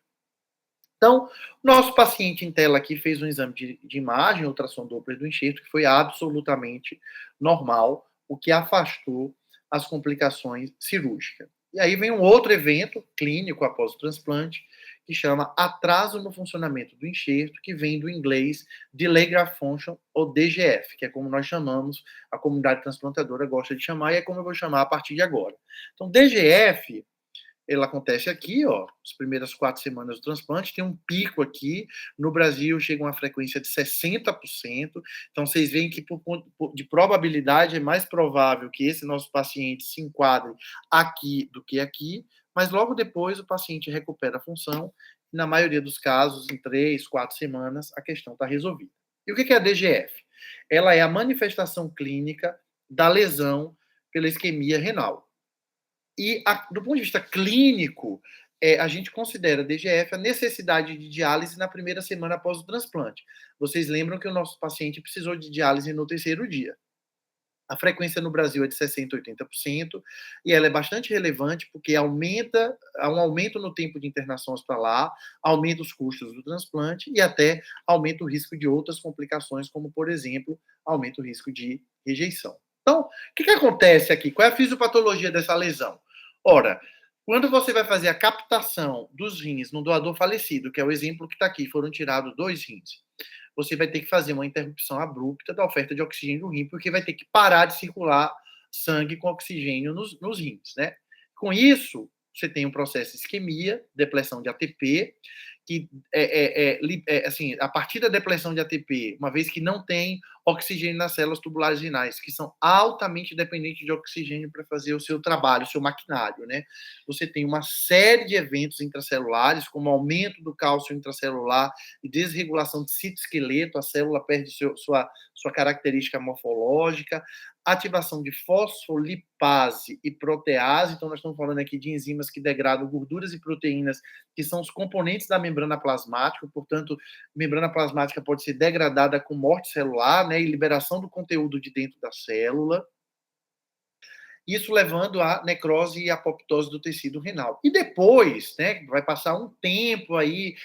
Então, nosso paciente em tela aqui fez um exame de imagem, ultrassom Doppler do enxerto, que foi absolutamente normal, o que afastou as complicações cirúrgicas. E aí vem um outro evento clínico após o transplante, que chama atraso no funcionamento do enxerto, que vem do inglês Delay Graft Function, ou DGF, que é como nós chamamos, a comunidade transplantadora gosta de chamar, e é como eu vou chamar a partir de agora. Então, DGF, ela acontece aqui, ó, as primeiras 4 semanas do transplante, tem um pico aqui, no Brasil chega uma frequência de 60%, então vocês veem que de probabilidade é mais provável que esse nosso paciente se enquadre aqui do que aqui, mas logo depois o paciente recupera a função, e na maioria dos casos, em 3, 4 semanas, a questão está resolvida. E o que é a DGF? Ela é a manifestação clínica da lesão pela isquemia renal. E, do ponto de vista clínico, a gente considera DGF a necessidade de diálise na primeira semana após o transplante. Vocês lembram que o nosso paciente precisou de diálise no 3º dia. A frequência no Brasil é de 60% a 80%, e ela é bastante relevante porque há um aumento no tempo de internação hospitalar, aumenta os custos do transplante e até aumenta o risco de outras complicações, como, por exemplo, aumenta o risco de rejeição. Então, o que acontece aqui? Qual é a fisiopatologia dessa lesão? Ora, quando você vai fazer a captação dos rins no doador falecido, que é o exemplo que está aqui, foram tirados 2 rins, você vai ter que fazer uma interrupção abrupta da oferta de oxigênio no rim, porque vai ter que parar de circular sangue com oxigênio nos rins, né? Com isso, você tem um processo de isquemia, depressão de ATP, que assim, a partir da depressão de ATP, uma vez que não tem oxigênio nas células tubulares renais, que são altamente dependentes de oxigênio para fazer o seu trabalho, o seu maquinário, né? Você tem uma série de eventos intracelulares, como aumento do cálcio intracelular e desregulação de citoesqueleto, a célula perde sua característica morfológica, ativação de fosfolipase e protease, então nós estamos falando aqui de enzimas que degradam gorduras e proteínas, que são os componentes da membrana plasmática, portanto, membrana plasmática pode ser degradada com morte celular, né, e liberação do conteúdo de dentro da célula, isso levando à necrose e apoptose do tecido renal. E depois, né, vai passar um tempo aí,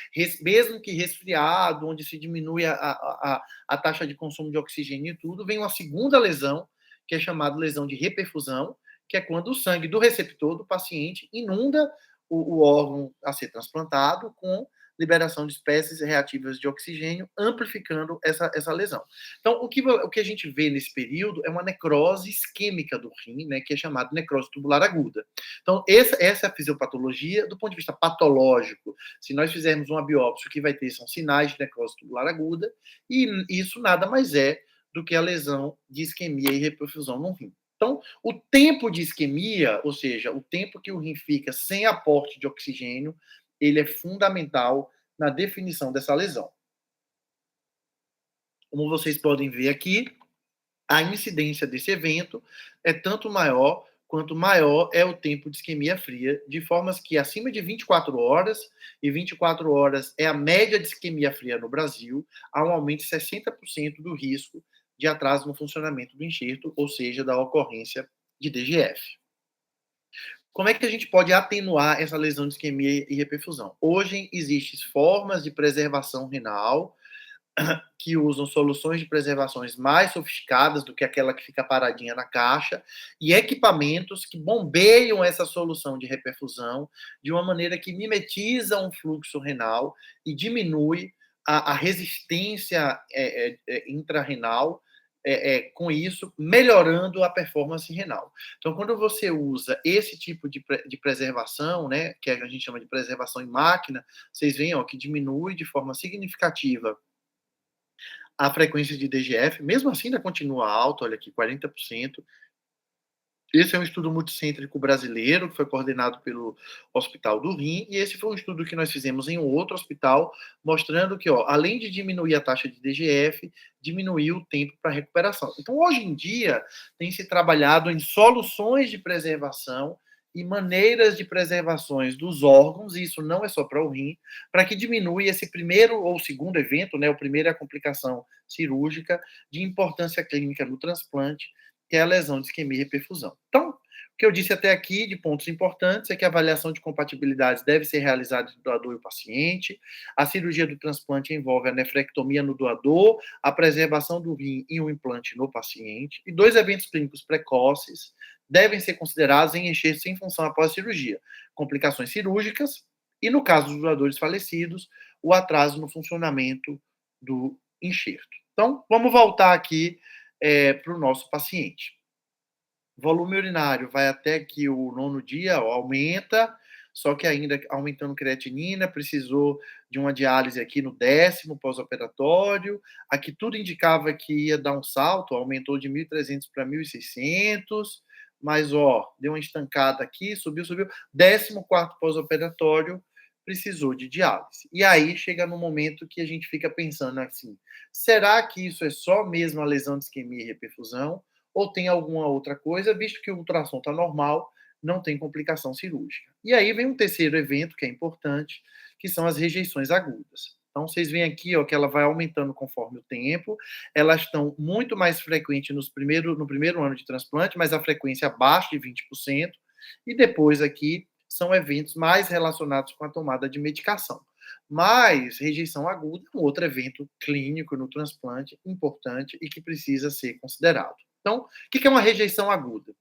mesmo que resfriado, onde se diminui a taxa de consumo de oxigênio e tudo, vem uma segunda lesão, que é chamada lesão de reperfusão, que é quando o sangue do receptor do paciente inunda o órgão a ser transplantado com liberação de espécies reativas de oxigênio, amplificando essa lesão. Então, o que a gente vê nesse período é uma necrose isquêmica do rim, né, que é chamada necrose tubular aguda. Então, essa é a fisiopatologia. Do ponto de vista patológico, se nós fizermos uma biópsia, o que vai ter são sinais de necrose tubular aguda, e isso nada mais é do que a lesão de isquemia e reperfusão no rim. Então, o tempo de isquemia, ou seja, o tempo que o rim fica sem aporte de oxigênio, ele é fundamental na definição dessa lesão. Como vocês podem ver aqui, a incidência desse evento é tanto maior quanto maior é o tempo de isquemia fria, de formas que acima de 24 horas, e 24 horas é a média de isquemia fria no Brasil, há um aumento de 60% do risco de atraso no funcionamento do enxerto, ou seja, da ocorrência de DGF. Como é que a gente pode atenuar essa lesão de isquemia e reperfusão? Hoje existem formas de preservação renal que usam soluções de preservações mais sofisticadas do que aquela que fica paradinha na caixa, e equipamentos que bombeiam essa solução de reperfusão de uma maneira que mimetiza um fluxo renal e diminui a resistência intrarrenal, com isso, melhorando a performance renal. Então, quando você usa esse tipo de preservação, né, que a gente chama de preservação em máquina, vocês veem ó, que diminui de forma significativa a frequência de DGF, mesmo assim ainda continua alta, olha aqui, 40%. Esse é um estudo multicêntrico brasileiro, que foi coordenado pelo Hospital do Rim, e esse foi um estudo que nós fizemos em um outro hospital, mostrando que, ó, além de diminuir a taxa de DGF, diminuiu o tempo para recuperação. Então, hoje em dia, tem se trabalhado em soluções de preservação e maneiras de preservações dos órgãos, e isso não é só para o rim, para que diminua esse primeiro ou segundo evento, né, o primeiro é a complicação cirúrgica, de importância clínica no transplante, que é a lesão de isquemia e reperfusão. Então, o que eu disse até aqui de pontos importantes é que a avaliação de compatibilidade deve ser realizada entre o doador e o paciente, a cirurgia do transplante envolve a nefrectomia no doador, a preservação do rim e o implante no paciente, e 2 eventos clínicos precoces devem ser considerados em enxerto sem função após a cirurgia, complicações cirúrgicas e, no caso dos doadores falecidos, o atraso no funcionamento do enxerto. Então, vamos voltar aqui para o nosso paciente. Volume urinário vai até que o 9º dia, aumenta, só que ainda aumentando creatinina, precisou de uma diálise aqui no 10º pós-operatório. Aqui tudo indicava que ia dar um salto, aumentou de 1.300 para 1.600, mas deu uma estancada aqui, subiu. 14º pós-operatório, precisou de diálise. E aí chega no momento que a gente fica pensando assim, será que isso é só mesmo a lesão de isquemia e reperfusão? Ou tem alguma outra coisa, visto que o ultrassom está normal, não tem complicação cirúrgica. E aí vem um terceiro evento que é importante, que são as rejeições agudas. Então, vocês veem aqui que ela vai aumentando conforme o tempo, elas estão muito mais frequentes no primeiro ano de transplante, mas a frequência abaixo de 20%, e depois aqui são eventos mais relacionados com a tomada de medicação. Mas rejeição aguda é um outro evento clínico no transplante importante e que precisa ser considerado. Então, o que é uma rejeição aguda?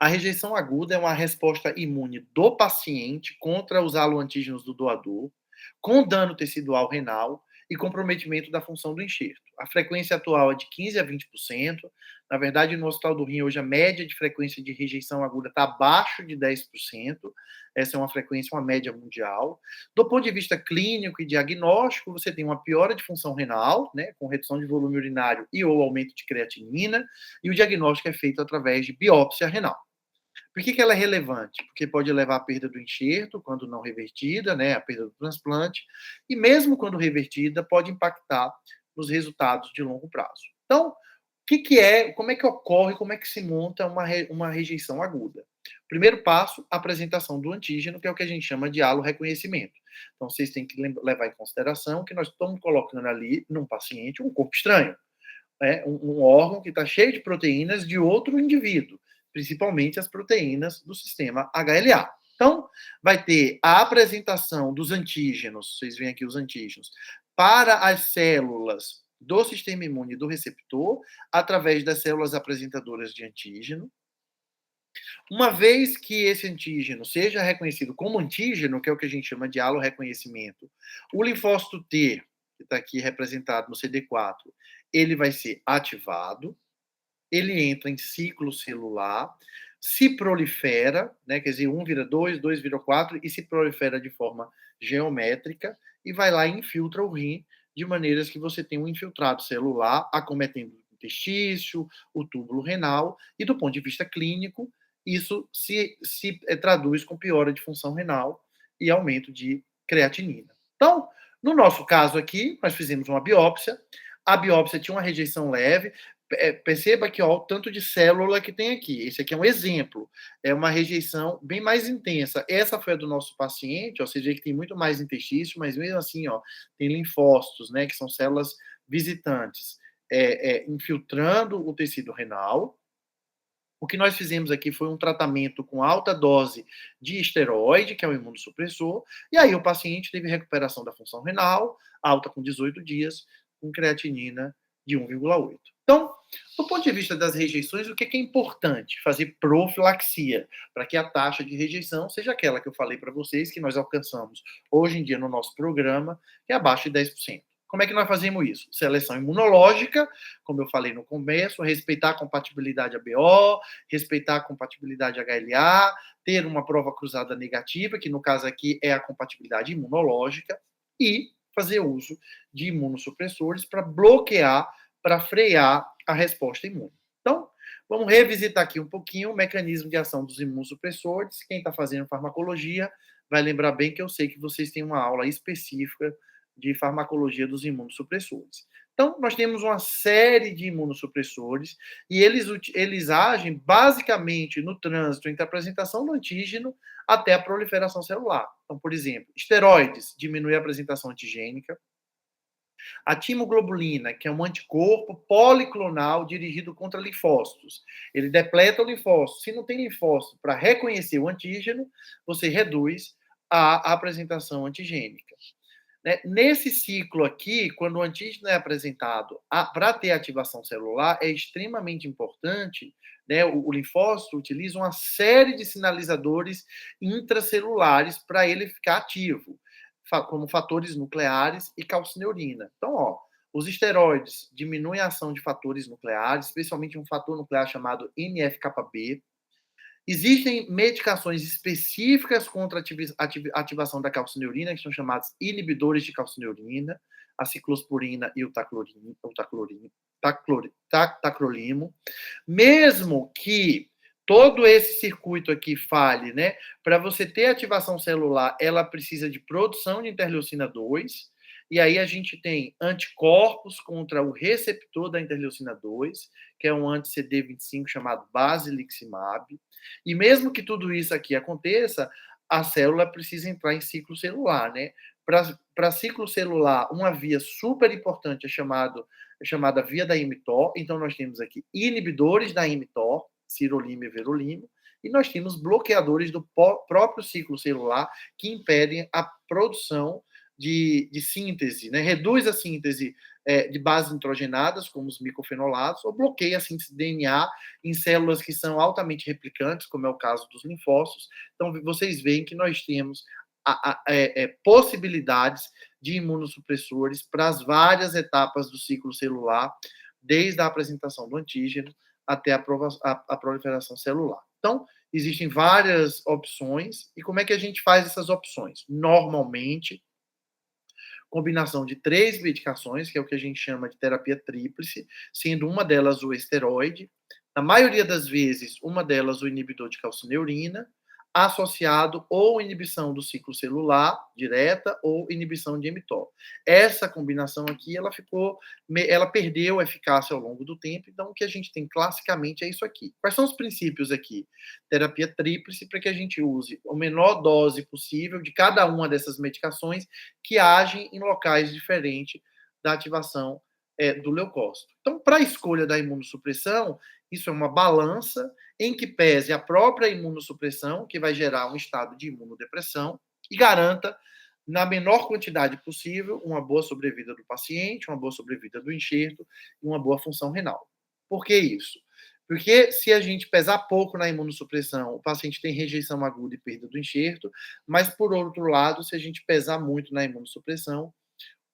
A rejeição aguda é uma resposta imune do paciente contra os haloantígenos do doador, com dano tecidual renal e comprometimento da função do enxerto. A frequência atual é de 15% a 20%. Na verdade, no Hospital do Rim, hoje, a média de frequência de rejeição aguda está abaixo de 10%. Essa é uma frequência, uma média mundial. Do ponto de vista clínico e diagnóstico, você tem uma piora de função renal, né, com redução de volume urinário e ou aumento de creatinina, e o diagnóstico é feito através de biópsia renal. Por que ela é relevante? Porque pode levar à perda do enxerto, quando não revertida, né, a perda do transplante, e mesmo quando revertida, pode impactar nos resultados de longo prazo. Então, como é que ocorre, como é que se monta uma rejeição aguda? Primeiro passo, a apresentação do antígeno, que é o que a gente chama de halo-reconhecimento. Então, vocês têm que levar em consideração que nós estamos colocando ali, num paciente, um corpo estranho, né? Um órgão que está cheio de proteínas de outro indivíduo, principalmente as proteínas do sistema HLA. Então, vai ter a apresentação dos antígenos, vocês veem aqui os antígenos, para as células do sistema imune do receptor, através das células apresentadoras de antígeno. Uma vez que esse antígeno seja reconhecido como antígeno, que é o que a gente chama de halo-reconhecimento, o linfócito T, que está aqui representado no CD4, ele vai ser ativado, ele entra em ciclo celular, se prolifera, né, quer dizer, 1 vira 2, 2 vira 4, e se prolifera de forma geométrica, e vai lá e infiltra o rim, de maneiras que você tem um infiltrado celular acometendo o intestício, o túbulo renal, e do ponto de vista clínico, isso se traduz com piora de função renal e aumento de creatinina. Então, no nosso caso aqui, nós fizemos uma biópsia, a biópsia tinha uma rejeição leve, perceba que o tanto de célula que tem aqui. Esse aqui é um exemplo. É uma rejeição bem mais intensa. Essa foi a do nosso paciente, você vê que tem muito mais intestício, mas mesmo assim, tem linfócitos, né, que são células visitantes, infiltrando o tecido renal. O que nós fizemos aqui foi um tratamento com alta dose de esteroide, que é um imunossupressor, e aí o paciente teve recuperação da função renal, alta com 18 dias, com creatinina de 1,8. Então, do ponto de vista das rejeições, o que é importante? Fazer profilaxia, para que a taxa de rejeição seja aquela que eu falei para vocês, que nós alcançamos hoje em dia no nosso programa, que é abaixo de 10%. Como é que nós fazemos isso? Seleção imunológica, como eu falei no começo, respeitar a compatibilidade ABO, respeitar a compatibilidade HLA, ter uma prova cruzada negativa, que no caso aqui é a compatibilidade imunológica, e fazer uso de imunossupressores para bloquear, para frear a resposta imune. Então, vamos revisitar aqui um pouquinho o mecanismo de ação dos imunossupressores. Quem está fazendo farmacologia vai lembrar bem que eu sei que vocês têm uma aula específica de farmacologia dos imunossupressores. Então, nós temos uma série de imunossupressores e eles agem basicamente no trânsito entre a apresentação do antígeno até a proliferação celular. Então, por exemplo, esteroides diminui a apresentação antigênica. A timoglobulina, que é um anticorpo policlonal dirigido contra linfócitos. Ele depleta o linfócito. Se não tem linfócito para reconhecer o antígeno, você reduz a apresentação antigênica. né? Nesse ciclo aqui, quando o antígeno é apresentado para ter ativação celular, é extremamente importante, né? O linfócito utiliza uma série de sinalizadores intracelulares para ele ficar ativo, como fatores nucleares e calcineurina. Então, ó, os esteroides diminuem a ação de fatores nucleares, especialmente um fator nuclear chamado NF-κB. Existem medicações específicas contra a ativação da calcineurina, que são chamados inibidores de calcineurina, a ciclosporina e o tacrolimo. Mesmo que todo esse circuito aqui falhe, né? Para você ter ativação celular, ela precisa de produção de interleucina 2, e aí a gente tem anticorpos contra o receptor da interleucina 2, que é um anti-CD25 chamado basiliximab. E mesmo que tudo isso aqui aconteça, a célula precisa entrar em ciclo celular, né? Para ciclo celular, uma via super importante chamada via da IMITOR. Então, nós temos aqui inibidores da IMITOR, sirolimo e verolimo, e nós temos bloqueadores do próprio ciclo celular que impedem a produção de síntese, né? Reduz a síntese de bases nitrogenadas, como os micofenolatos, ou bloqueia a síntese de DNA em células que são altamente replicantes, como é o caso dos linfócitos. Então, vocês veem que nós temos possibilidades de imunossupressores para as várias etapas do ciclo celular, desde a apresentação do antígeno até a proliferação celular. Então, existem várias opções. E como é que a gente faz essas opções? Normalmente, combinação de 3 medicações, que é o que a gente chama de terapia tríplice, sendo uma delas o esteroide, na maioria das vezes, uma delas o inibidor de calcineurina, associado ou inibição do ciclo celular direta ou inibição de mTOR. Essa combinação aqui, ela perdeu eficácia ao longo do tempo, então o que a gente tem classicamente é isso aqui. Quais são os princípios aqui? Terapia tríplice, para que a gente use a menor dose possível de cada uma dessas medicações que agem em locais diferentes da ativação do leucócito. Então, para a escolha da imunossupressão, isso é uma balança em que pese a própria imunossupressão, que vai gerar um estado de imunodepressão, e garanta, na menor quantidade possível, uma boa sobrevida do paciente, uma boa sobrevida do enxerto e uma boa função renal. Por que isso? Porque se a gente pesar pouco na imunossupressão, o paciente tem rejeição aguda e perda do enxerto, mas, por outro lado, se a gente pesar muito na imunossupressão,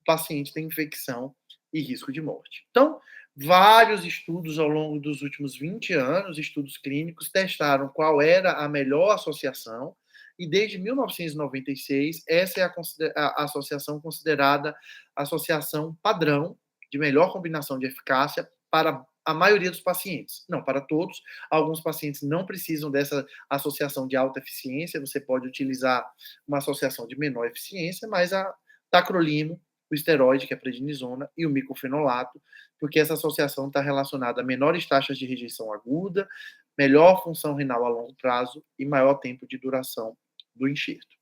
o paciente tem infecção e risco de morte. Então, vários estudos ao longo dos últimos 20 anos, estudos clínicos, testaram qual era a melhor associação, e desde 1996, essa é a associação considerada a associação padrão de melhor combinação de eficácia para a maioria dos pacientes. Não para todos, alguns pacientes não precisam dessa associação de alta eficiência, você pode utilizar uma associação de menor eficiência, mas a tacrolimo, o esteroide, que é a prednisona, e o micofenolato, porque essa associação está relacionada a menores taxas de rejeição aguda, melhor função renal a longo prazo e maior tempo de duração do enxerto.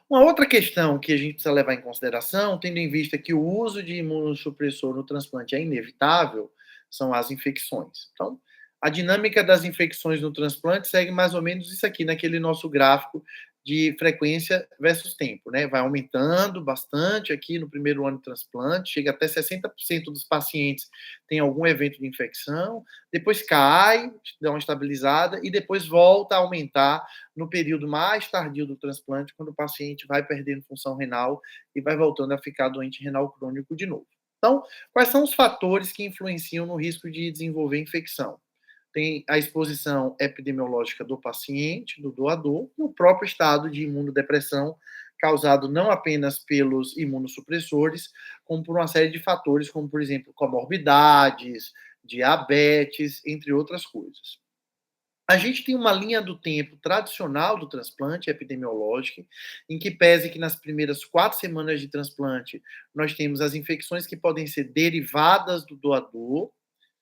Uma outra questão que a gente precisa levar em consideração, tendo em vista que o uso de imunossupressor no transplante é inevitável, são as infecções. Então, a dinâmica das infecções no transplante segue mais ou menos isso aqui, naquele nosso gráfico de frequência versus tempo, né? Vai aumentando bastante aqui no primeiro ano de transplante, chega até 60% dos pacientes tem algum evento de infecção, depois cai, dá uma estabilizada e depois volta a aumentar no período mais tardio do transplante, quando o paciente vai perdendo função renal e vai voltando a ficar doente renal crônico de novo. Então, quais são os fatores que influenciam no risco de desenvolver infecção? Tem a exposição epidemiológica do paciente, do doador, e o próprio estado de imunodepressão, causado não apenas pelos imunossupressores, como por uma série de fatores, como, por exemplo, comorbidades, diabetes, entre outras coisas. A gente tem uma linha do tempo tradicional do transplante epidemiológico, em que pese que nas primeiras 4 semanas de transplante nós temos as infecções que podem ser derivadas do doador,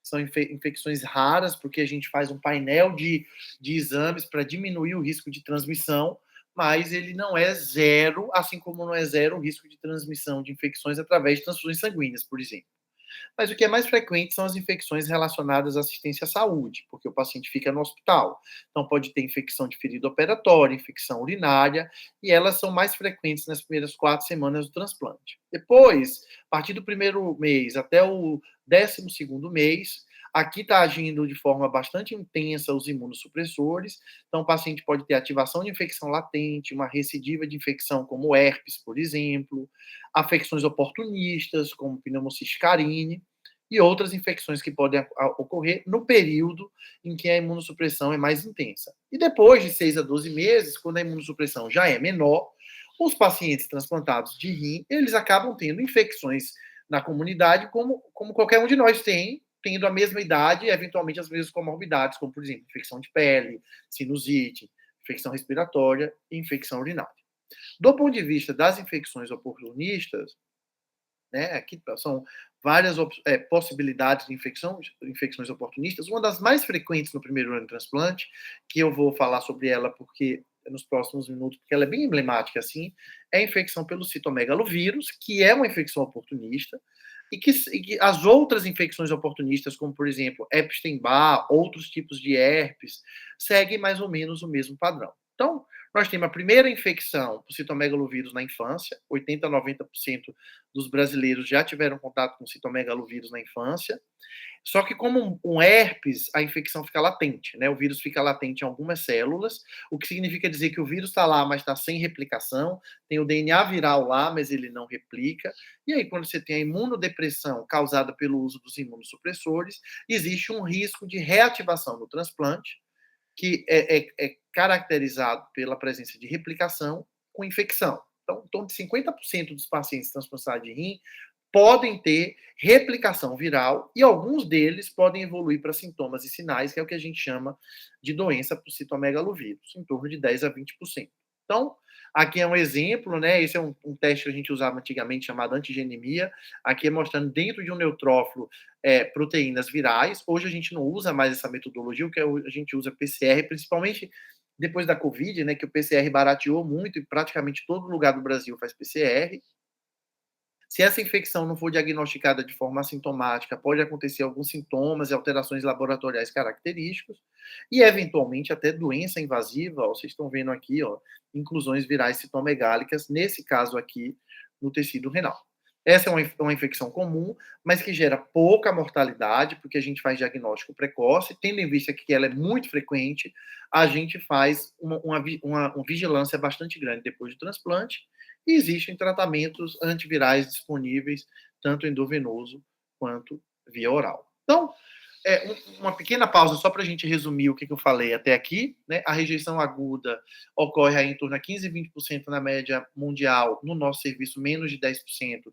são infecções raras, porque a gente faz um painel de exames para diminuir o risco de transmissão, mas ele não é zero, assim como não é zero o risco de transmissão de infecções através de transfusões sanguíneas, por exemplo. Mas o que é mais frequente são as infecções relacionadas à assistência à saúde, porque o paciente fica no hospital. Então, pode ter infecção de ferida operatória, infecção urinária, e elas são mais frequentes nas primeiras 4 semanas do transplante. Depois, a partir do primeiro mês até o 12º mês, aqui está agindo de forma bastante intensa os imunossupressores. Então, o paciente pode ter ativação de infecção latente, uma recidiva de infecção como herpes, por exemplo, afecções oportunistas, como pneumociste carine, e outras infecções que podem ocorrer no período em que a imunossupressão é mais intensa. E depois de 6 a 12 meses, quando a imunossupressão já é menor, os pacientes transplantados de rim, eles acabam tendo infecções na comunidade, como qualquer um de nós tem, tendo a mesma idade e, eventualmente, as mesmas comorbidades, como, por exemplo, infecção de pele, sinusite, infecção respiratória e infecção urinária. Do ponto de vista das infecções oportunistas, né, aqui são várias possibilidades de infecções oportunistas. Uma das mais frequentes no primeiro ano de transplante, que eu vou falar sobre ela porque nos próximos minutos, porque ela é bem emblemática assim, é a infecção pelo citomegalovírus, que é uma infecção oportunista, e que as outras infecções oportunistas, como, por exemplo, Epstein-Barr, outros tipos de herpes, seguem mais ou menos o mesmo padrão. Então, nós temos a primeira infecção por citomegalovírus na infância, 80 a 90% dos brasileiros já tiveram contato com citomegalovírus na infância, só que como um herpes, a infecção fica latente, né? O vírus fica latente em algumas células, o que significa dizer que o vírus está lá, mas está sem replicação, tem o DNA viral lá, mas ele não replica, e aí quando você tem a imunodepressão causada pelo uso dos imunossupressores, existe um risco de reativação no transplante, que é caracterizado pela presença de replicação com infecção. Então, em torno de 50% dos pacientes transplantados de rim podem ter replicação viral e alguns deles podem evoluir para sintomas e sinais, que é o que a gente chama de doença por citomegalovírus, em torno de 10 a 20%. Então, aqui é um exemplo, né? Esse é um teste que a gente usava antigamente chamado antigenemia. Aqui é mostrando dentro de um neutrófilo proteínas virais. Hoje a gente não usa mais essa metodologia, o que a gente usa PCR, principalmente depois da Covid, né? Que o PCR barateou muito e praticamente todo lugar do Brasil faz PCR. Se essa infecção não for diagnosticada de forma assintomática, pode acontecer alguns sintomas e alterações laboratoriais característicos e, eventualmente, até doença invasiva. Ó, vocês estão vendo aqui, ó, inclusões virais citomegálicas, nesse caso aqui, no tecido renal. Essa é uma infecção comum, mas que gera pouca mortalidade, porque a gente faz diagnóstico precoce, tendo em vista que ela é muito frequente, a gente faz uma vigilância bastante grande depois do transplante, e existem tratamentos antivirais disponíveis, tanto endovenoso quanto via oral. Então, uma pequena pausa só para a gente resumir o que eu falei até aqui, né? A rejeição aguda ocorre aí em torno de 15 a 20% na média mundial, no nosso serviço, menos de 10%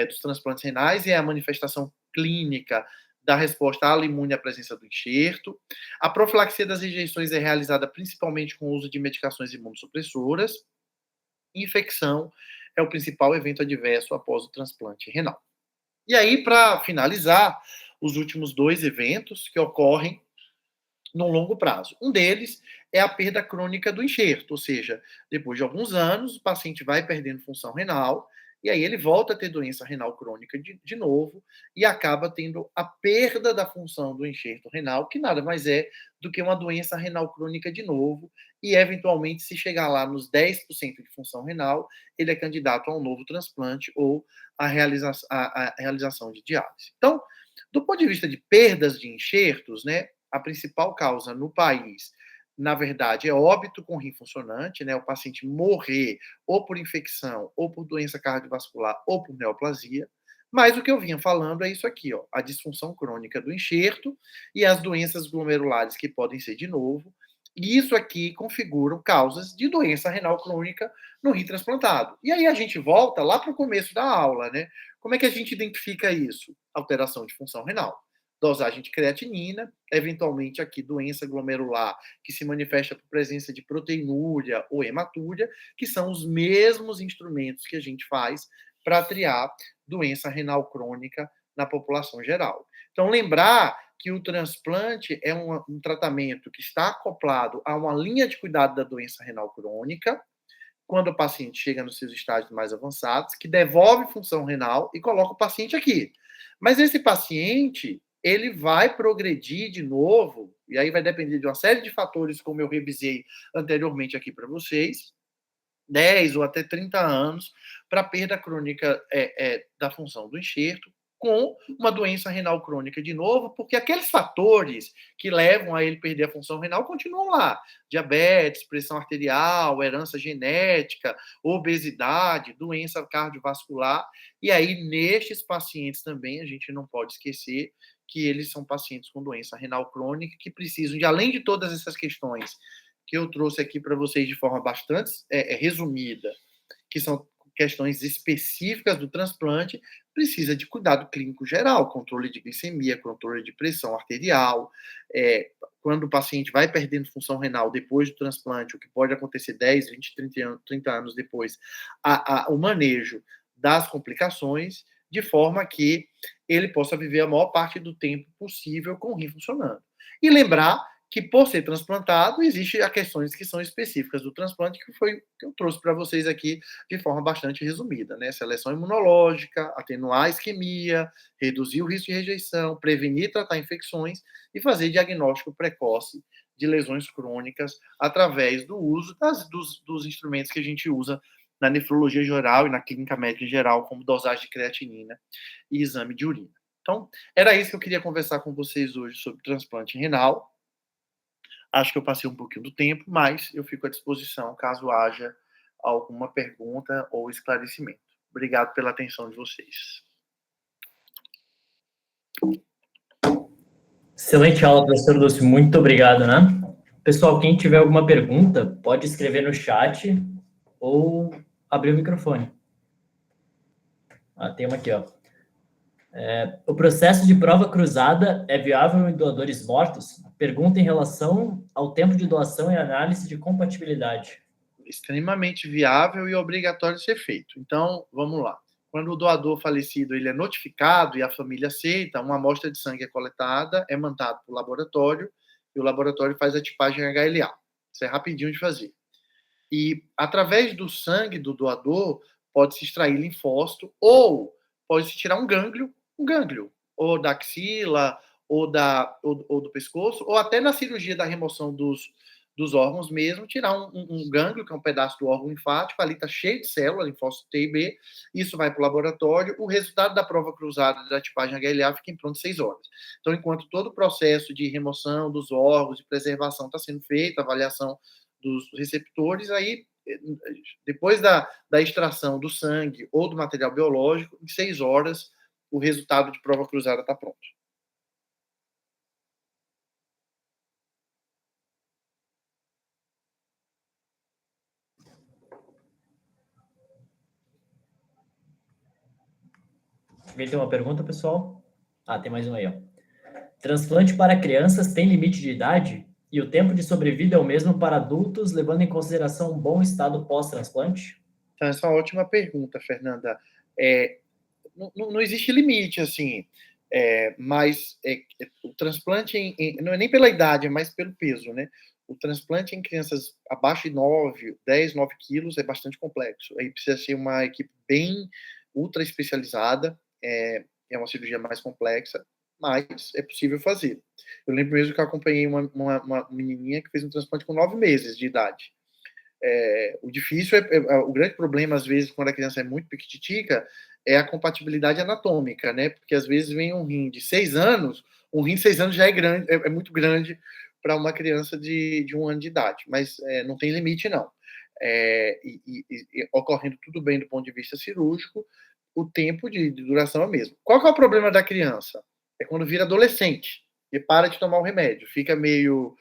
dos transplantes renais, e é a manifestação clínica da resposta autoimune à presença do enxerto. A profilaxia das rejeições é realizada principalmente com o uso de medicações imunossupressoras. Infecção é o principal evento adverso após o transplante renal. E aí, para finalizar, os últimos 2 eventos que ocorrem no longo prazo. Um deles é a perda crônica do enxerto, ou seja, depois de alguns anos, o paciente vai perdendo função renal, e aí ele volta a ter doença renal crônica de novo, e acaba tendo a perda da função do enxerto renal, que nada mais é do que uma doença renal crônica de novo, e eventualmente, se chegar lá nos 10% de função renal, ele é candidato a um novo transplante ou a realização de diálise. Então, do ponto de vista de perdas de enxertos, né, a principal causa no país, na verdade, é óbito com rim funcionante, né? O paciente morrer ou por infecção, ou por doença cardiovascular, ou por neoplasia. Mas o que eu vinha falando é isso aqui, ó, a disfunção crônica do enxerto e as doenças glomerulares que podem ser de novo. E isso aqui configuram causas de doença renal crônica no rim transplantado. E aí a gente volta lá para o começo da aula, né? Como é que a gente identifica isso? Alteração de função renal, dosagem de creatinina, eventualmente aqui doença glomerular que se manifesta por presença de proteinúria ou hematúria, que são os mesmos instrumentos que a gente faz para triar doença renal crônica na população geral. Então, lembrar que o transplante é um tratamento que está acoplado a uma linha de cuidado da doença renal crônica, quando o paciente chega nos seus estágios mais avançados, que devolve função renal e coloca o paciente aqui. Mas esse paciente, ele vai progredir de novo, e aí vai depender de uma série de fatores, como eu revisei anteriormente aqui para vocês, 10 ou até 30 anos, para perda crônica da função do enxerto, com uma doença renal crônica de novo, porque aqueles fatores que levam a ele perder a função renal continuam lá. Diabetes, pressão arterial, herança genética, obesidade, doença cardiovascular. E aí, nestes pacientes também, a gente não pode esquecer que eles são pacientes com doença renal crônica que precisam de, além de todas essas questões que eu trouxe aqui para vocês de forma bastante resumida, que são questões específicas do transplante, precisa de cuidado clínico geral, controle de glicemia, controle de pressão arterial. Quando o paciente vai perdendo função renal depois do transplante, o que pode acontecer 10, 20, 30 anos depois, o manejo das complicações, de forma que ele possa viver a maior parte do tempo possível com o rim funcionando. E lembrar que, por ser transplantado, existem questões que são específicas do transplante, que foi que eu trouxe para vocês aqui de forma bastante resumida, né? Seleção imunológica, atenuar a isquemia, reduzir o risco de rejeição, prevenir e tratar infecções e fazer diagnóstico precoce de lesões crônicas através do uso dos instrumentos que a gente usa na nefrologia geral e na clínica médica em geral, como dosagem de creatinina e exame de urina. Então, era isso que eu queria conversar com vocês hoje sobre transplante renal. Acho que eu passei um pouquinho do tempo, mas eu fico à disposição caso haja alguma pergunta ou esclarecimento. Obrigado pela atenção de vocês. Excelente aula, professor Lúcio. Muito obrigado, né? Pessoal, quem tiver alguma pergunta, pode escrever no chat ou abrir o microfone. Tem uma aqui, ó. O processo de prova cruzada é viável em doadores mortos? Pergunta em relação ao tempo de doação e análise de compatibilidade. Extremamente viável e obrigatório de ser feito. Então, vamos lá. Quando o doador falecido ele é notificado e a família aceita, uma amostra de sangue é coletada, é mandado para o laboratório e o laboratório faz a tipagem HLA. Isso é rapidinho de fazer. E através do sangue do doador pode-se extrair linfócito ou pode-se tirar um gânglio, ou da axila, ou do pescoço, ou até na cirurgia da remoção dos órgãos mesmo, tirar um gânglio, que é um pedaço do órgão linfático, ali está cheio de célula, linfócito T e B, isso vai para o laboratório, o resultado da prova cruzada da tipagem HLA fica em pronto 6 horas. Então, enquanto todo o processo de remoção dos órgãos, de preservação está sendo feito, avaliação dos receptores, aí, depois da extração do sangue ou do material biológico, em 6 horas, o resultado de prova cruzada está pronto. Alguém tem uma pergunta, pessoal? Tem mais uma aí, ó. Transplante para crianças tem limite de idade? E o tempo de sobrevida é o mesmo para adultos, levando em consideração um bom estado pós-transplante? Então, essa é uma ótima pergunta, Fernanda. Não existe limite, assim, mas o transplante, não é nem pela idade, é mais pelo peso, né? O transplante em crianças abaixo de 9 quilos é bastante complexo. Aí precisa ser uma equipe bem ultra especializada, é uma cirurgia mais complexa, mas é possível fazer. Eu lembro mesmo que eu acompanhei uma menininha que fez um transplante com 9 meses de idade. O difícil o grande problema, às vezes, quando a criança é muito pequititica, é a compatibilidade anatômica, né? Porque às vezes vem um rim de 6 anos, um rim de 6 anos já é grande, é muito grande para uma criança de 1 ano de idade, mas não tem limite, não. Ocorrendo tudo bem do ponto de vista cirúrgico, o tempo de duração é o mesmo. Qual que é o problema da criança? É quando vira adolescente e para de tomar o remédio, fica meio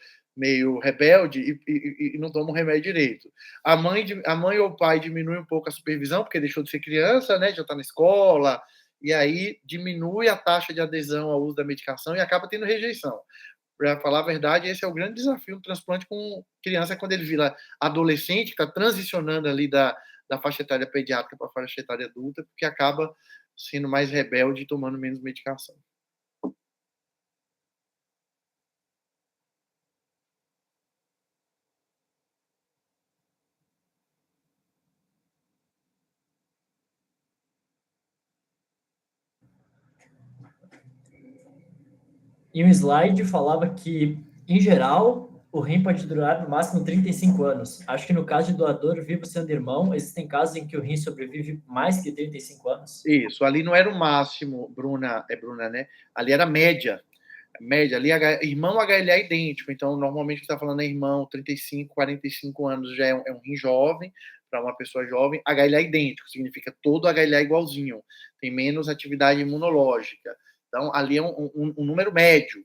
rebelde e não toma o remédio direito. A mãe ou o pai diminui um pouco a supervisão, porque deixou de ser criança, né, já está na escola, e aí diminui a taxa de adesão ao uso da medicação e acaba tendo rejeição. Para falar a verdade, esse é o grande desafio do transplante com criança, quando ele vira adolescente, está transicionando ali da faixa etária pediátrica para a faixa etária adulta, porque acaba sendo mais rebelde e tomando menos medicação. em um slide falava que, em geral, o rim pode durar no máximo 35 anos. Acho que no caso de doador vivo sendo irmão, existem casos em que o rim sobrevive mais que 35 anos. Isso, ali não era o máximo, Bruna, Bruna, né? Ali era a média. Média, ali, irmão HLA é idêntico, então normalmente você está falando é irmão, 35, 45 anos já é um rim jovem, para uma pessoa jovem, HLA é idêntico, significa todo HLA igualzinho, tem menos atividade imunológica. Então, ali é um número médio.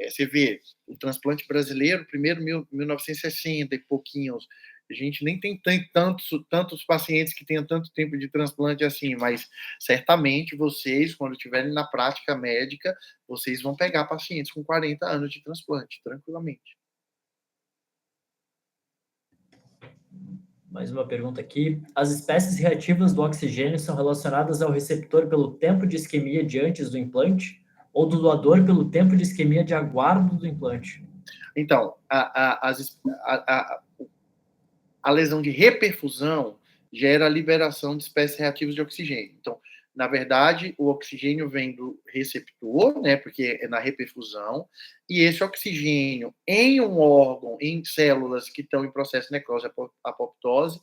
Você vê, o transplante brasileiro, primeiro 1960 e pouquinhos, a gente nem tem tantos pacientes que tenham tanto tempo de transplante assim, mas certamente vocês, quando estiverem na prática médica, vocês vão pegar pacientes com 40 anos de transplante, tranquilamente. Mais uma pergunta aqui. As espécies reativas do oxigênio são relacionadas ao receptor pelo tempo de isquemia de antes do implante ou do doador pelo tempo de isquemia de aguardo do implante? Então, a lesão de reperfusão gera a liberação de espécies reativas de oxigênio. Então, na verdade, o oxigênio vem do receptor, né, porque é na reperfusão, e esse oxigênio em um órgão, em células que estão em processo de necrose apoptose,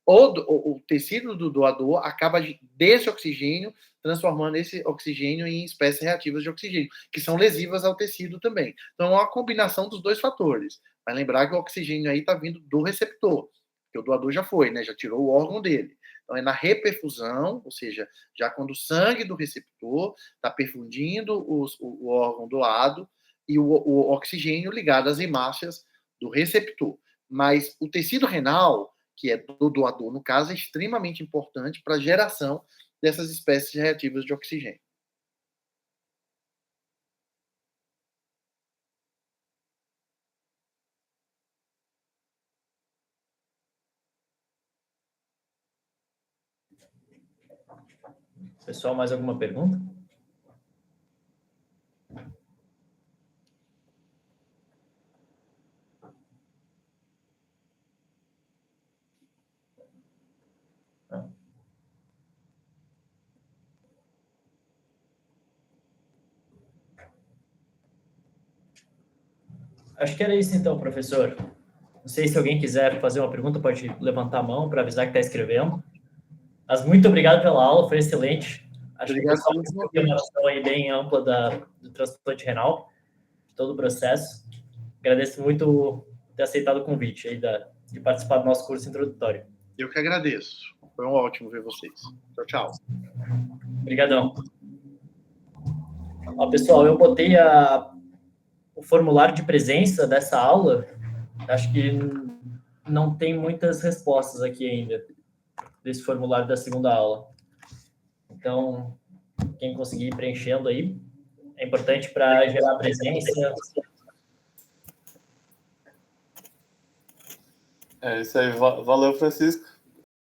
o tecido do doador acaba desse oxigênio transformando esse oxigênio em espécies reativas de oxigênio, que são lesivas ao tecido também. Então, é uma combinação dos dois fatores. Vai lembrar que o oxigênio aí está vindo do receptor, que o doador já foi, né? Já tirou o órgão dele. Então, é na reperfusão, ou seja, já quando o sangue do receptor está perfundindo o órgão doado e o oxigênio ligado às hemácias do receptor. Mas o tecido renal, que é do doador, no caso, é extremamente importante para a geração dessas espécies reativas de oxigênio. Pessoal, mais alguma pergunta? Acho que era isso então, professor. Não sei se alguém quiser fazer uma pergunta, pode levantar a mão para avisar que está escrevendo. Mas muito obrigado pela aula, foi excelente. Acho que o pessoal recebeu uma noção aí bem ampla do transplante renal, de todo o processo. Agradeço muito ter aceitado o convite aí de participar do nosso curso introdutório. Eu que agradeço. Foi um ótimo ver vocês. Tchau, tchau. Obrigadão. Ó, pessoal, eu botei o formulário de presença dessa aula. Acho que não tem muitas respostas aqui ainda desse formulário da segunda aula. Então, quem conseguir ir preenchendo aí, é importante para gerar presença. É isso aí. Valeu, Francisco.